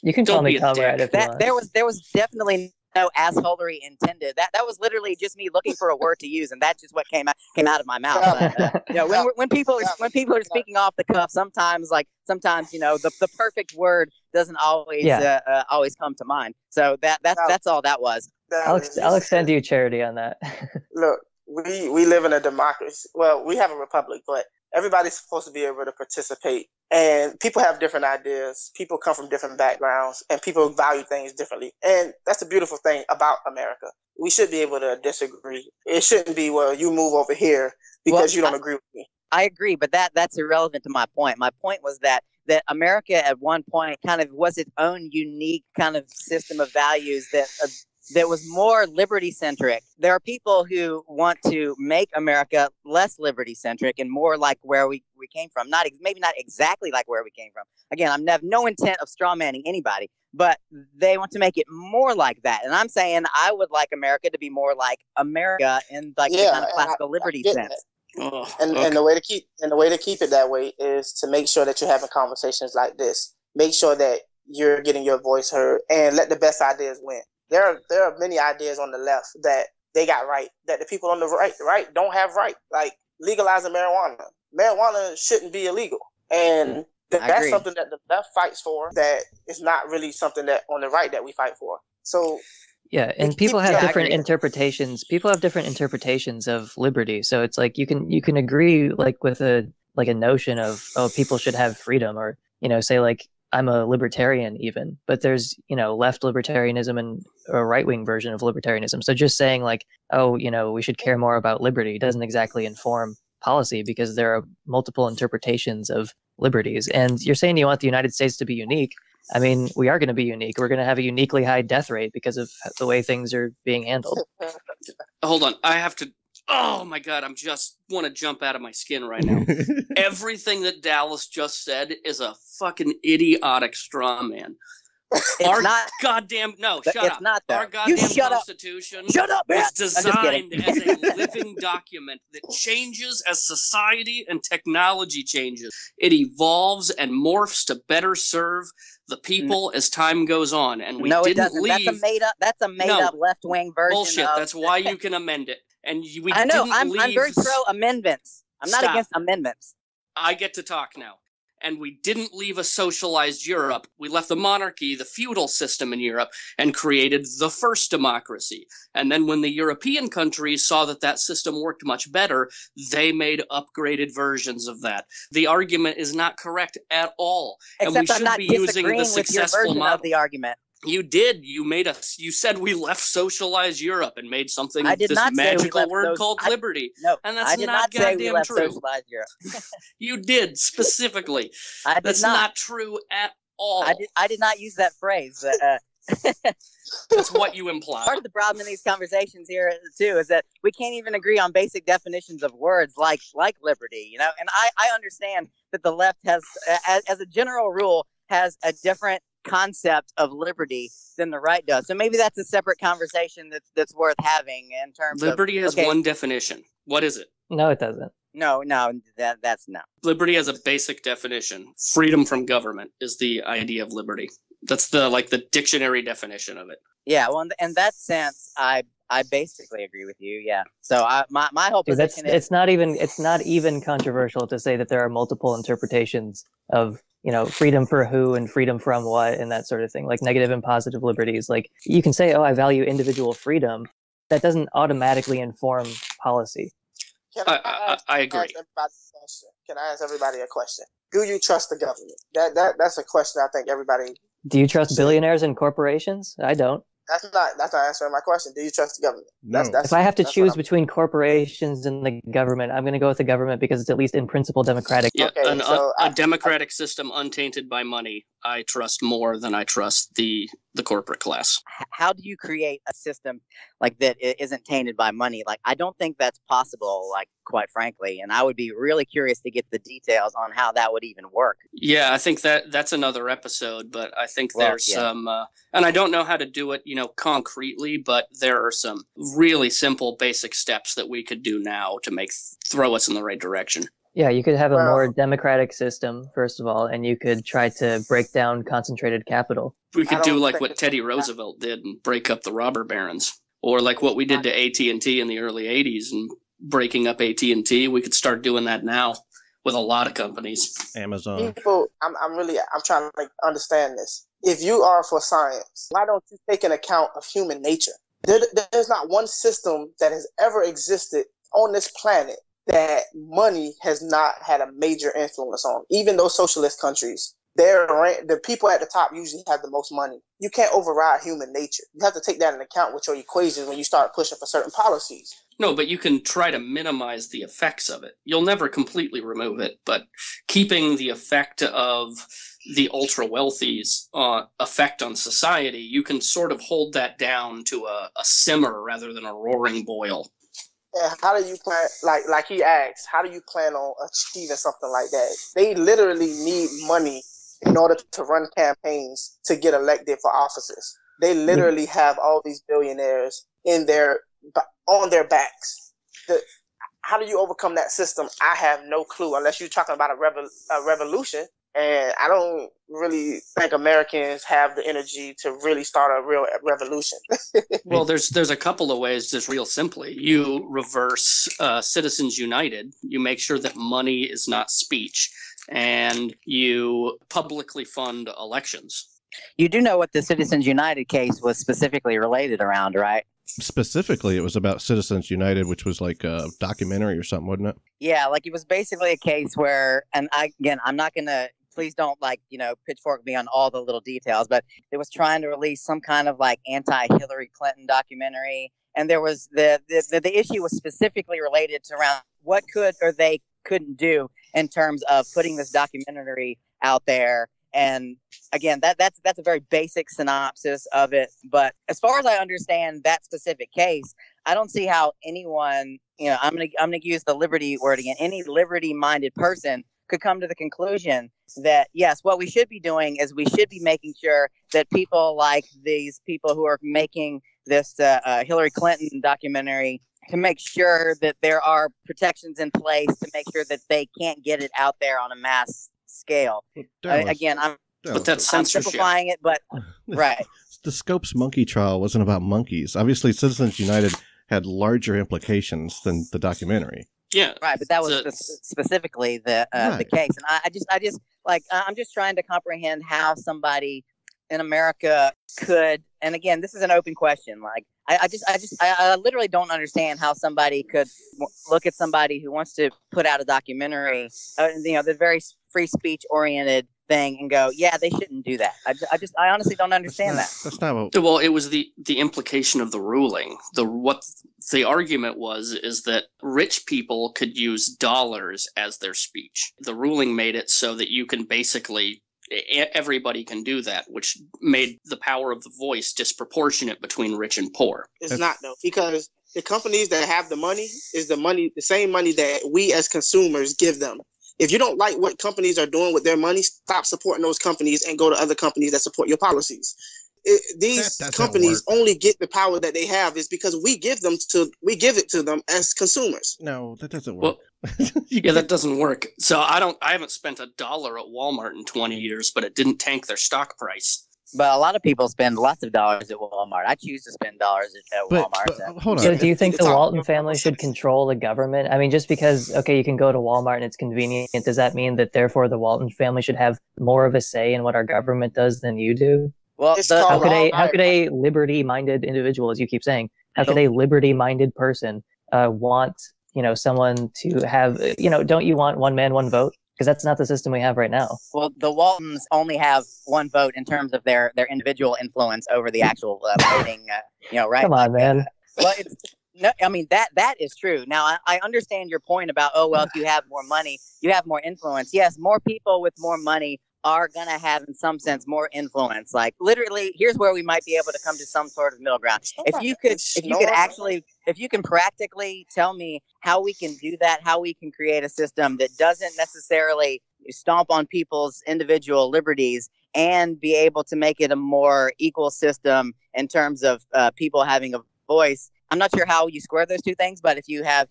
You can call me comrade if you want. There was definitely no assholery intended. That was literally just me looking for a word to use, and that's just what came out of my mouth. When people are speaking off the cuff, sometimes the perfect word doesn't always always come to mind. So that's all that was. I'll extend you charity on that. Look, we live in a democracy. Well, we have a republic, but everybody's supposed to be able to participate. And people have different ideas. People come from different backgrounds, and people value things differently. And that's the beautiful thing about America. We should be able to disagree. It shouldn't be, well, you move over here because you don't agree with me. I agree, but that's irrelevant to my point. My point was that America at one point kind of was its own unique kind of system of values that was more liberty-centric. There are people who want to make America less liberty-centric and more like where we came from. Maybe not exactly like where we came from. Again, I have no intent of strawmanning anybody, but they want to make it more like that. And I'm saying I would like America to be more like America in the kind of classical liberty sense. And the way to keep it that way is to make sure that you're having conversations like this. Make sure that you're getting your voice heard, and let the best ideas win. There are many ideas on the left that they got right, that the people on the right don't have right. Like legalizing marijuana. Marijuana shouldn't be illegal. And that's something that the left fights for, that is not really something that on the right that we fight for. So yeah, and people have different interpretations. People have different interpretations of liberty. So it's like you can agree like with a notion of, oh, people should have freedom, or say like I'm a libertarian even, but there's, left libertarianism and a right-wing version of libertarianism. So just saying like, oh, we should care more about liberty doesn't exactly inform policy, because there are multiple interpretations of liberties. And you're saying you want the United States to be unique. I mean, we are going to be unique. We're going to have a uniquely high death rate because of the way things are being handled. Hold on. I have to... Oh my God, want to jump out of my skin right now. Everything that Dallas just said is a fucking idiotic straw man. Shut up. Our goddamn Constitution was designed as a living document that changes as society and technology changes. It evolves and morphs to better serve the people as time goes on. And we didn't it doesn't. leave. That's a made up left-wing version. Bullshit. That's why you can amend it. And I'm very pro amendments. I'm not against amendments. I get to talk now. And we didn't leave a socialized Europe. We left the monarchy, the feudal system in Europe, and created the first democracy. And then when the European countries saw that system worked much better, they made upgraded versions of that. The argument is not correct at all. Except and we I'm not should be using the with your successful version model. Of the argument. You did. You said we left socialized Europe and made something, this magical word called liberty. No, and that's I did not not say we goddamn left true. socialized Europe. You did, specifically. That's not true at all. I did not use that phrase. That's what you imply. Part of the problem in these conversations here, too, is that we can't even agree on basic definitions of words like liberty, And I understand that the left has, as a general rule, has a different concept of liberty than the right does. So maybe that's a separate conversation that's worth having in terms liberty of... has one definition. What is it? No, it doesn't. No, that's no. Liberty has a basic definition. Freedom from government is the idea of liberty. That's the dictionary definition of it. Yeah, well, in that sense, I basically agree with you. Yeah. So my whole position is it's not even controversial to say that there are multiple interpretations of freedom for who and freedom from what and that sort of thing, like negative and positive liberties. Like you can say, oh, I value individual freedom. That doesn't automatically inform policy. I agree. Can I ask everybody a question? Do you trust the government? That's a question I think everybody... Do you trust billionaires and corporations? I don't. That's not answering my question. Do you trust the government? No. If I have to choose between corporations and the government, I'm going to go with the government because it's at least in principle democratic. Yeah, a democratic system untainted by money, I trust more than I trust the corporate class. How do you create a system like that isn't tainted by money? Like, I don't think that's possible, like, quite frankly. And I would be really curious to get the details on how that would even work. Yeah, I think that's another episode, but I think there's some, and I don't know how to do it, concretely, but there are some really simple basic steps that we could do now to throw us in the right direction. Yeah, you could have a Well- more democratic system, first of all, and you could try to break down concentrated capital. We could I do don't like think what it's Teddy gonna Roosevelt did and break up the robber barons, or like what we did to AT&T in the early '80s and breaking up AT&T. We could start doing that now with a lot of companies. Amazon. People, I'm trying to like understand this. If you are for science, why don't you take an account of human nature? There's not one system that has ever existed on this planet that money has not had a major influence on. Even those socialist countries, the people at the top usually have the most money. You can't override human nature. You have to take that into account with your equations when you start pushing for certain policies. No, but you can try to minimize the effects of it. You'll never completely remove it, but keeping the effect of the ultra-wealthy's effect on society, you can sort of hold that down to a simmer rather than a roaring boil. And how do you plan, like he asked, how do you plan on achieving something like that? They literally need money in order to run campaigns to get elected for offices. They literally have all these billionaires on their backs. How do you overcome that system? I have no clue, unless you're talking about a revolution. And I don't really think Americans have the energy to really start a real revolution. Well, there's a couple of ways, just real simply. You reverse Citizens United. You make sure that money is not speech, and you publicly fund elections. You do know what the Citizens United case was specifically related around, right? Specifically, it was about Citizens United, which was like a documentary or something, wasn't it? Yeah, like it was basically a case where, and I'm not going to, please don't pitchfork me on all the little details, but it was trying to release some kind of like anti-Hillary Clinton documentary. And there was the issue was specifically related to around what could or they couldn't do in terms of putting this documentary out there. And again, that's a very basic synopsis of it. But as far as I understand that specific case, I don't see how anyone, I'm gonna use the liberty word again. Any liberty-minded person could come to the conclusion that yes, what we should be doing is we should be making sure that people like these people who are making this Hillary Clinton documentary to make sure that there are protections in place to make sure that they can't get it out there on a mass scale. Again, I'm simplifying it, but right. The Scopes monkey trial wasn't about monkeys. Obviously, Citizens United had larger implications than the documentary. Yeah, right. But that was specifically the case, and I'm just trying to comprehend how somebody in America could. And again, this is an open question. Like, I literally don't understand how somebody could look at somebody who wants to put out a documentary, the very free speech oriented thing, and go, yeah, they shouldn't do that. I honestly don't understand that. That's not what... Well, it was the implication of the ruling. What the argument is that rich people could use dollars as their speech. The ruling made it so that you can basically everybody can do that, which made the power of the voice disproportionate between rich and poor. It's not, though, because the companies that have the money is the same money that we as consumers give them. If you don't like what companies are doing with their money, stop supporting those companies and go to other companies that support your policies. These companies only get the power that they have is because we give it to them as consumers. No, that doesn't work. Well, yeah, that doesn't work. So I haven't spent $1 at Walmart in 20 years, but it didn't tank their stock price. But a lot of people spend lots of dollars at Walmart. I choose to spend dollars at Walmart. But hold on. So do you think the Walton family should control the government? I mean, just because, okay, you can go to Walmart and it's convenient, does that mean that therefore the Walton family should have more of a say in what our government does than you do? Well, how could a liberty-minded individual, as you keep saying, how could a liberty-minded person want, someone to have, don't you want one man, one vote? Because that's not the system we have right now. Well, the Waltons only have one vote in terms of their individual influence over the actual voting, right? Come on, man. Well, that is true. Now, I understand your point about, if you have more money, you have more influence. Yes, more people with more money are going to have, in some sense, more influence. Like, literally, here's where we might be able to come to some sort of middle ground. If you can practically tell me how we can do that, how we can create a system that doesn't necessarily stomp on people's individual liberties and be able to make it a more equal system in terms of people having a voice. I'm not sure how you square those two things, but if you have,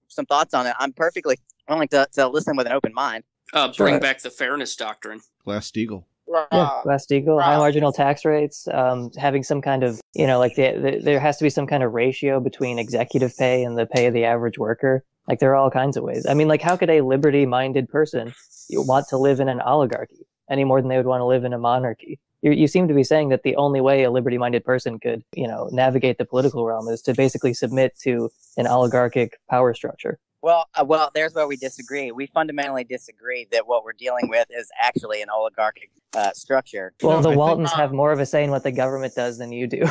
some thoughts on it, I'm perfectly I like to listen with an open mind. Bring back the fairness doctrine. Glass-Steagall. Yeah, Glass-Steagall, high marginal tax rates, having some kind of, like there has to be some kind of ratio between executive pay and the pay of the average worker. Like there are all kinds of ways. I mean, like how could a liberty-minded person want to live in an oligarchy any more than they would want to live in a monarchy? You seem to be saying that the only way a liberty-minded person could, navigate the political realm is to basically submit to an oligarchic power structure. Well, there's where we disagree. We fundamentally disagree that what we're dealing with is actually an oligarchic structure. Well, the Waltons have more of a say in what the government does than you do.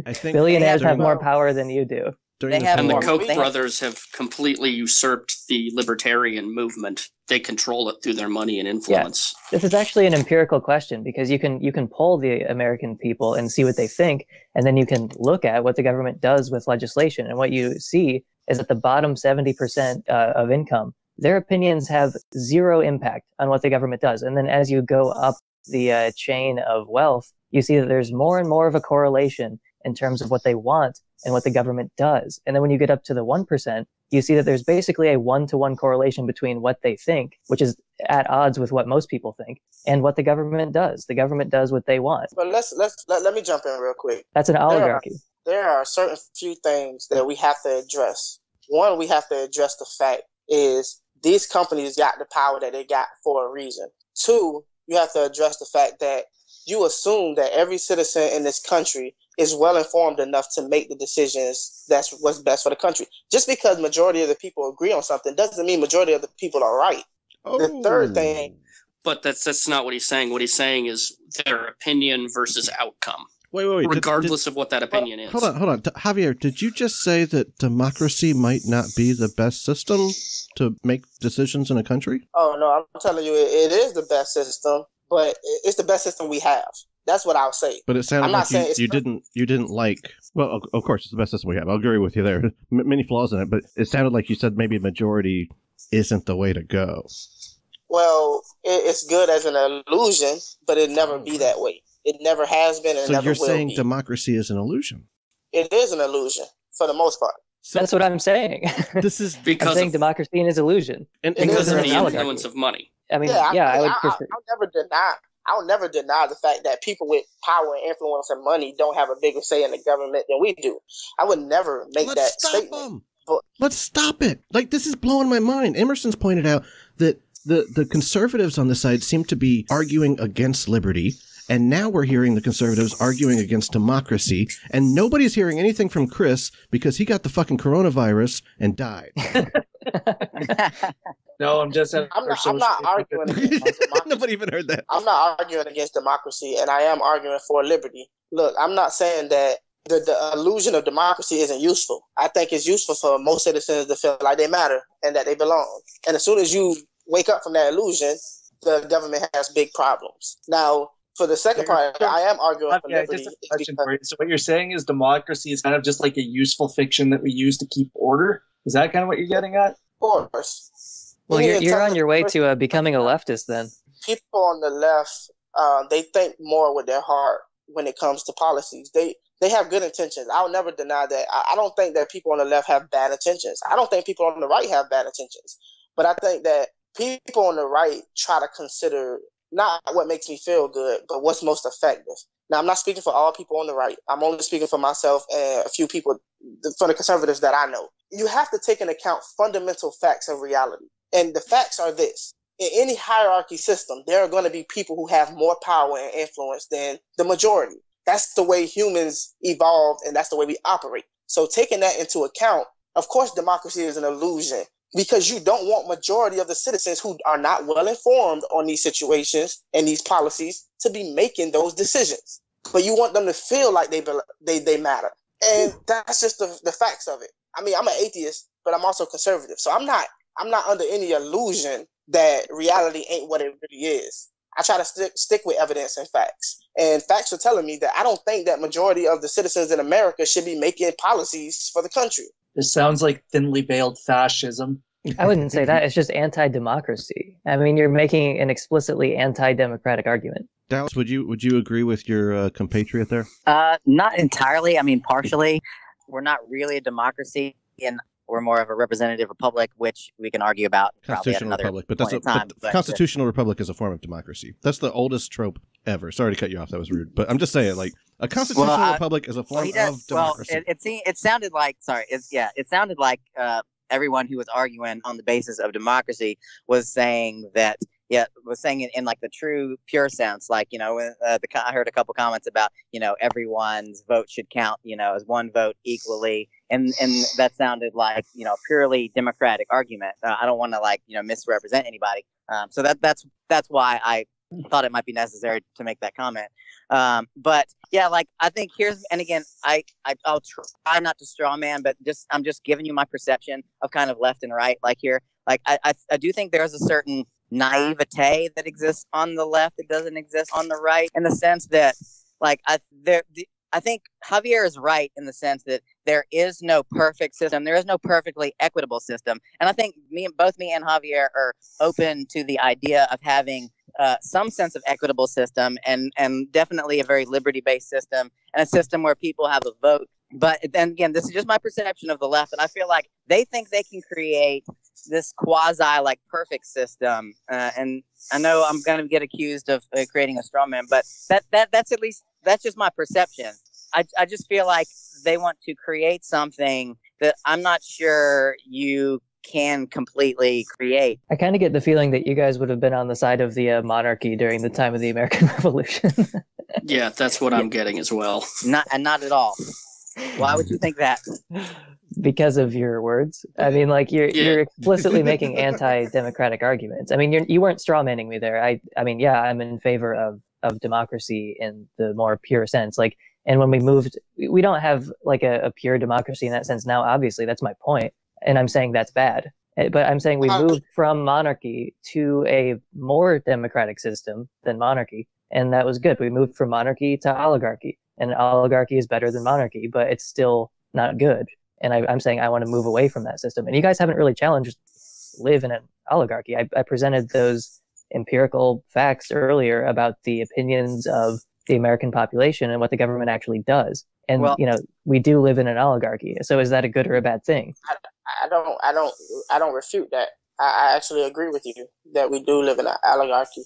I think billionaires have more power than you do. And the Koch brothers have completely usurped the libertarian movement. They control it through their money and influence. Yeah. This is actually an empirical question because you can poll the American people and see what they think, and then you can look at what the government does with legislation. And what you see is that the bottom 70% of income, their opinions have zero impact on what the government does. And then as you go up the chain of wealth, you see that there's more and more of a correlation in terms of what they want and what the government does. And then when you get up to the 1%, you see that there's basically a 1-to-1 correlation between what they think, which is at odds with what most people think, and what the government does. The government does what they want. But let me jump in real quick. That's an oligarchy. There are certain few things that we have to address. One, we have to address the fact is these companies got the power that they got for a reason. Two, you have to address the fact that you assume that every citizen in this country is well informed enough to make the decisions that's what's best for the country. Just because majority of the people agree on something doesn't mean majority of the people are right. Oh. The third thing. But that's not what he's saying. What he's saying is their opinion versus outcome. Wait. Regardless of what that opinion is. Hold on. Javier, did you just say that democracy might not be the best system to make decisions in a country? Oh, no, I'm telling you, it is the best system, but it's the best system we have. That's what I'll say. But it sounded like you didn't like. Well, of course, it's the best system we have. I'll agree with you there. Many flaws in it, but it sounded like you said maybe a majority isn't the way to go. Well, it's good as an illusion, but it never be that way. It never has been, and so never will be. So you're saying democracy is an illusion? It is an illusion for the most part. So that's what I'm saying. This is because I'm saying democracy is illusion, and because of the influence of money. I mean, I'll never deny the fact that people with power and influence and money don't have a bigger say in the government than we do. I would never make that statement. Let's stop it. Like, this is blowing my mind. Emerson's pointed out that the conservatives on the side seem to be arguing against liberty, and now we're hearing the conservatives arguing against democracy, and nobody's hearing anything from Chris because he got the fucking coronavirus and died. No, I'm not arguing against democracy. Nobody even heard that. I'm not arguing against democracy, and I am arguing for liberty. Look, I'm not saying that the illusion of democracy isn't useful. I think it's useful for most citizens to feel like they matter and that they belong. And as soon as you wake up from that illusion, the government has big problems. Now, for the second part, I am arguing for liberty. Just a question for you. So what you're saying is democracy is kind of just like a useful fiction that we use to keep order? Is that kind of what you're getting at? Of course. Well, you're on your way to becoming a leftist then. People on the left, they think more with their heart when it comes to policies. They have good intentions. I'll never deny that. I don't think that people on the left have bad intentions. I don't think people on the right have bad intentions. But I think that people on the right try to consider not what makes me feel good, but what's most effective. Now, I'm not speaking for all people on the right. I'm only speaking for myself and a few people, for the conservatives that I know. You have to take into account fundamental facts of reality. And the facts are this. In any hierarchy system, there are going to be people who have more power and influence than the majority. That's the way humans evolved, and that's the way we operate. So taking that into account, of course, democracy is an illusion because you don't want majority of the citizens who are not well informed on these situations and these policies to be making those decisions. But you want them to feel like they matter. And that's just the facts of it. I mean, I'm an atheist, but I'm also conservative. So I'm not under any illusion that reality ain't what it really is. I try to stick with evidence and facts. And facts are telling me that I don't think that majority of the citizens in America should be making policies for the country. This sounds like thinly veiled fascism. I wouldn't say that. It's just anti-democracy. I mean, you're making an explicitly anti-democratic argument. Dallas, would you agree with your compatriot there? Not entirely. I mean, partially. We're not really a democracy in we're more of a representative republic, which we can argue about probably at Constitutional another republic, but point in time. but constitutional republic is a form of democracy. That's the oldest trope ever. Sorry to cut you off. That was rude, but I'm just saying, like, a constitutional republic is a form of democracy. It sounded like it sounded like everyone who was arguing on the basis of democracy was saying that. Yeah, was saying it in like the true, pure sense. Like, you know, I heard a couple comments about, you know, everyone's vote should count, you know, as one vote equally. And that sounded like, you know, purely democratic argument. I don't want to, like, you know, misrepresent anybody. So that's why I thought it might be necessary to make that comment. But yeah, like, I think and again, I'll try not to straw man, but I'm just giving you my perception of kind of left and right. Like here, like I do think there's a certain naivete that exists on the left that doesn't exist on the right, in the sense that, like, I think Javier is right in the sense that there is no perfect system. There is no perfectly equitable system. And I think both me and Javier are open to the idea of having some sense of equitable system and definitely a very liberty-based system, and a system where people have a vote. But then again, this is just my perception of the left, and I feel like they think they can create this quasi like perfect system. And I know I'm going to get accused of creating a straw man, but that's just my perception. I just feel like they want to create something that I'm not sure you can completely create. I kind of get the feeling that you guys would have been on the side of the monarchy during the time of the American Revolution. Yeah, that's what I'm getting as well. Not at all. Why would you think that? Because of your words. I mean, like, you're explicitly making anti-democratic arguments. I mean, you weren't strawmanning me there. I mean, yeah, I'm in favor of democracy in the more pure sense. Like, and when we moved, we don't have like a pure democracy in that sense now. Obviously, that's my point. And I'm saying that's bad. But I'm saying we moved from monarchy to a more democratic system than monarchy, and that was good. We moved from monarchy to oligarchy. And oligarchy is better than monarchy, but it's still not good. And I'm saying I want to move away from that system. And you guys haven't really challenged live in an oligarchy. I presented those empirical facts earlier about the opinions of the American population and what the government actually does. And, you know, we do live in an oligarchy. So is that a good or a bad thing? I don't refute that. I actually agree with you that we do live in an oligarchy.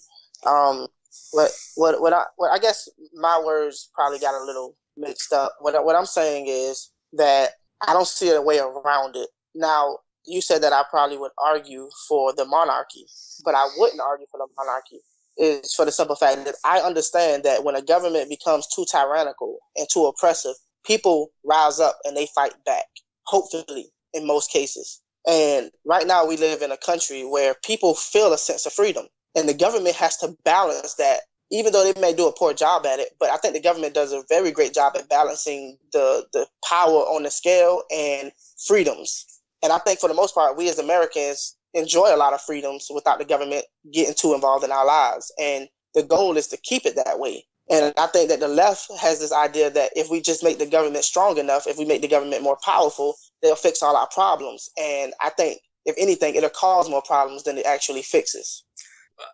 What I guess my words probably got a little mixed up. What I'm saying is that I don't see a way around it. Now, you said that I probably would argue for the monarchy, but I wouldn't argue for the monarchy. Is for the simple fact that I understand that when a government becomes too tyrannical and too oppressive, people rise up and they fight back, hopefully, in most cases. And right now we live in a country where people feel a sense of freedom. And the government has to balance that, even though they may do a poor job at it. But I think the government does a very great job at balancing the power on the scale and freedoms. And I think for the most part, we as Americans enjoy a lot of freedoms without the government getting too involved in our lives. And the goal is to keep it that way. And I think that the left has this idea that if we just make the government strong enough, if we make the government more powerful, they'll fix all our problems. And I think, if anything, it'll cause more problems than it actually fixes.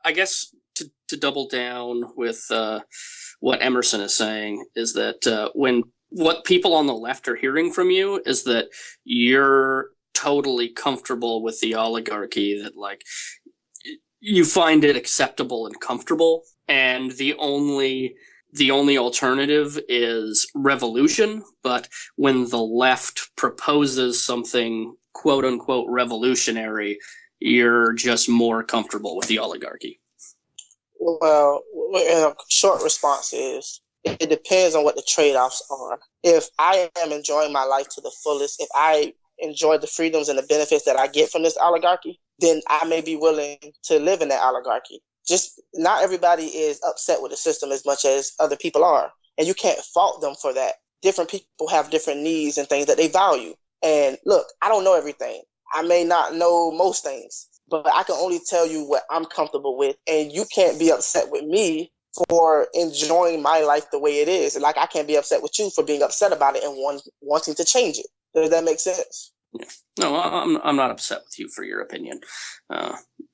I guess to double down with what Emerson is saying is that when what people on the left are hearing from you is that you're totally comfortable with the oligarchy, that like you find it acceptable and comfortable, and the only alternative is revolution. But when the left proposes something quote unquote revolutionary, you're just more comfortable with the oligarchy. Well, a short response is it depends on what the trade-offs are. If I am enjoying my life to the fullest, if I enjoy the freedoms and the benefits that I get from this oligarchy, then I may be willing to live in that oligarchy. Just not everybody is upset with the system as much as other people are. And you can't fault them for that. Different people have different needs and things that they value. And look, I don't know everything. I may not know most things, but I can only tell you what I'm comfortable with. And you can't be upset with me for enjoying my life the way it is. And like, I can't be upset with you for being upset about it and wanting to change it. Does that make sense? Yeah. No, I'm not upset with you for your opinion.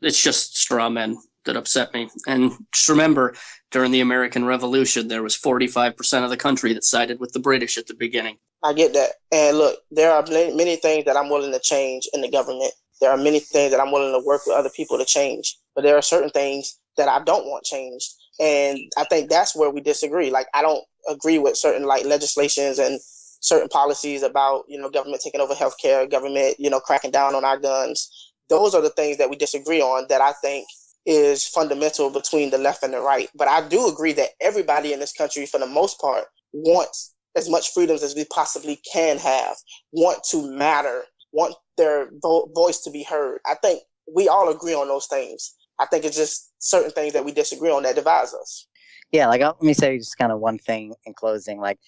It's just straw men that upset me. And just remember, during the American Revolution, there was 45% of the country that sided with the British at the beginning. I get that. And look, there are many things that I'm willing to change in the government. There are many things that I'm willing to work with other people to change. But there are certain things that I don't want changed. And I think that's where we disagree. Like, I don't agree with certain like legislations and certain policies about, government taking over healthcare, government, cracking down on our guns. Those are the things that we disagree on that I think is fundamental between the left and the right. But I do agree that everybody in this country, for the most part, wants as much freedoms as we possibly can have, want to matter, want their voice to be heard. I think we all agree on those things. I think it's just certain things that we disagree on that divides us. Yeah, like let me say just kind of one thing in closing, like,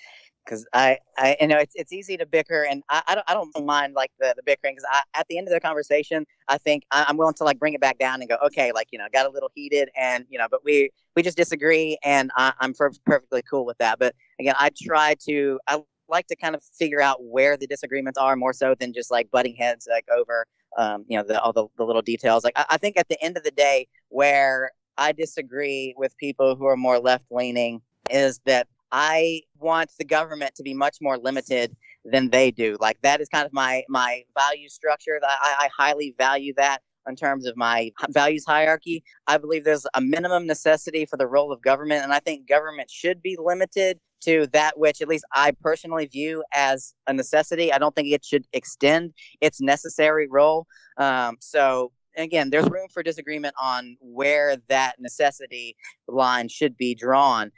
because I it's easy to bicker, and I don't mind like the bickering, because at the end of the conversation, I think I'm willing to like bring it back down and go, okay, like, got a little heated, and but we just disagree, and I'm perfectly cool with that. But again, I like to kind of figure out where the disagreements are, more so than just like butting heads like over all the little details. Like I think at the end of the day, where I disagree with people who are more left leaning is that I want the government to be much more limited than they do. Like, that is kind of my value structure. I highly value that in terms of my values hierarchy. I believe there's a minimum necessity for the role of government, and I think government should be limited to that which at least I personally view as a necessity. I don't think it should extend its necessary role. So again, there's room for disagreement on where that necessity line should be drawn.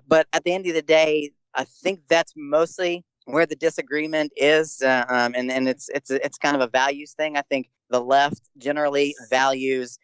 But at the end of the day, I think that's mostly where the disagreement is. And it's kind of a values thing. I think the left generally values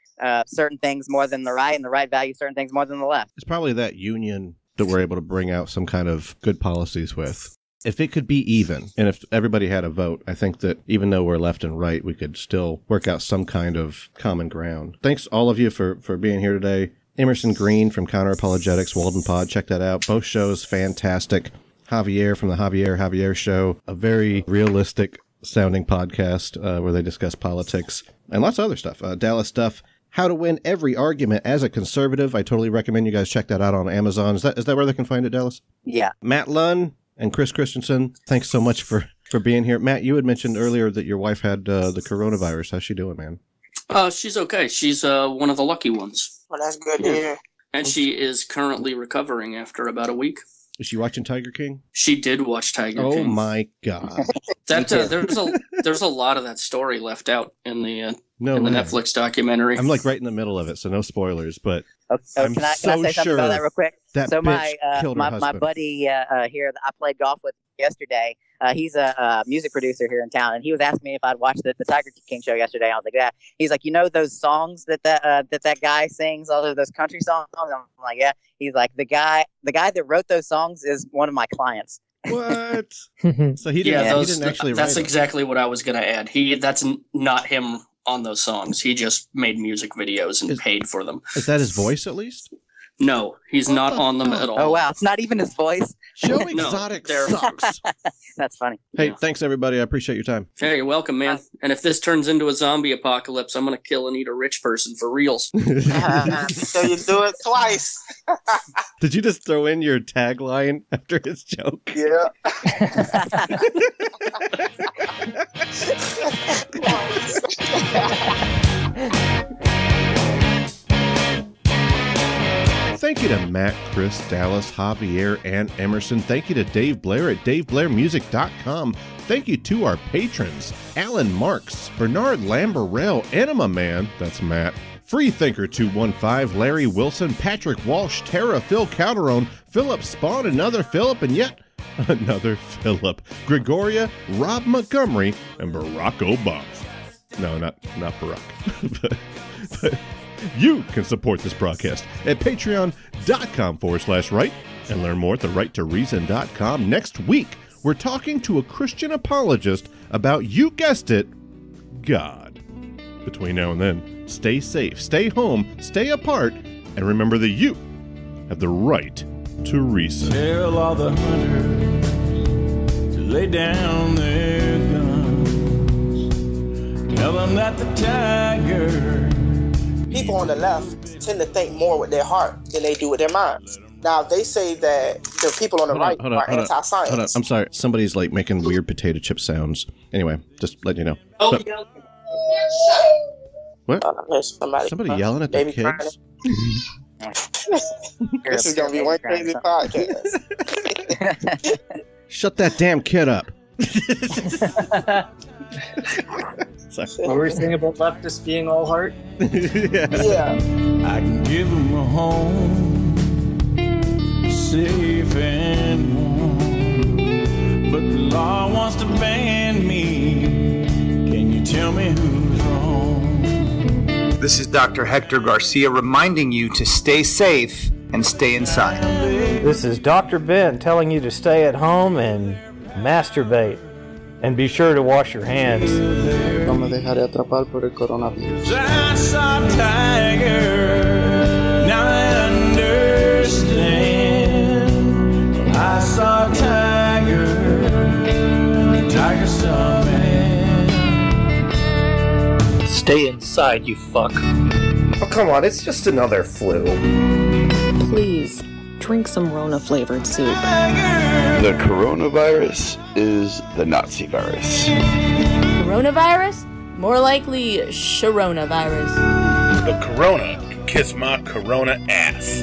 certain things more than the right, and the right values certain things more than the left. It's probably that union that we're able to bring out some kind of good policies with. If it could be even, and if everybody had a vote, I think that even though we're left and right, we could still work out some kind of common ground. Thanks all of you for being here today. Emerson Green from Counter-Apologetics, Walden Pod, check that out. Both shows, fantastic. Javier from the Javier Show, a very realistic sounding podcast where they discuss politics and lots of other stuff. Dallas Duff, How to Win Every Argument as a Conservative. I totally recommend you guys check that out on Amazon. Is that where they can find it, Dallas? Yeah. Matt Lund and Chris Christiansen, thanks so much for being here. Matt, you had mentioned earlier that your wife had the coronavirus. How's she doing, man? She's okay. She's one of the lucky ones. Well, that's good to hear. And she is currently recovering after about a week. Is she watching Tiger King? She did watch Tiger King. Oh my God! There's a lot of that story left out in the Netflix documentary. I'm like right in the middle of it, so no spoilers. But can I say something about that real quick? So my buddy here that I played golf with yesterday, he's a music producer here in town, and he was asking me if I'd watched the Tiger King show yesterday. I was like, yeah. He's like, those songs that guy sings, all of those country songs? I'm like, yeah. He's like, the guy that wrote those songs is one of my clients. What? So he didn't actually write That's exactly what I was going to add. That's not him on those songs. He just made music videos and paid for them. Is that his voice, at least? No, he's not on them at all. Oh, wow. It's not even his voice. Show Exotic sucks. That's funny. Hey, thanks, everybody. I appreciate your time. Hey, you're welcome, man. And if this turns into a zombie apocalypse, I'm going to kill and eat a rich person for reals. So you do it twice. Did you just throw in your tagline after his joke? Yeah. Thank you to Matt, Chris, Dallas, Javier, and Emerson. Thank you to Dave Blair at DaveBlairMusic.com. Thank you to our patrons, Alan Marks, Bernard Lamberell, Enema Man, that's Matt, Freethinker 215, Larry Wilson, Patrick Walsh, Tara, Phil Calderon, Philip Spawn, another Philip, and yet another Philip, Gregoria, Rob Montgomery, and Barack Obama. No, not Barack. but you can support this broadcast at patreon.com/right and learn more at therighttoreason.com. Next week, we're talking to a Christian apologist about, you guessed it, God. Between now and then, stay safe, stay home, stay apart, and remember that you have the right to reason. Tell all the hunters to lay down their guns. Tell them that the tiger... People on the left tend to think more with their heart than they do with their minds. Now, they say that the people on the right are anti-science. Hold on. I'm sorry. Somebody's like making weird potato chip sounds. Anyway, just letting you know. Oh, what? Somebody yelling at their kids? This is going to be one crazy podcast. Shut that damn kid up. What were you saying about leftists being all heart? Yeah. I can give them a home, safe and warm, but the law wants to ban me. Can you tell me who's wrong? This is Dr. Hector Garcia reminding you to stay safe and stay inside. This is Dr. Ben telling you to stay at home and masturbate. And be sure to wash your hands. No me dejaré atrapar por el coronavirus. I saw a tiger, now I understand. I saw a tiger, tiger saw man. Stay inside, you fuck. Oh, come on, it's just another flu. Please, drink some Rona-flavored soup. The coronavirus is the Nazi virus. Coronavirus? More likely, Sharonavirus. The corona can kiss my corona ass.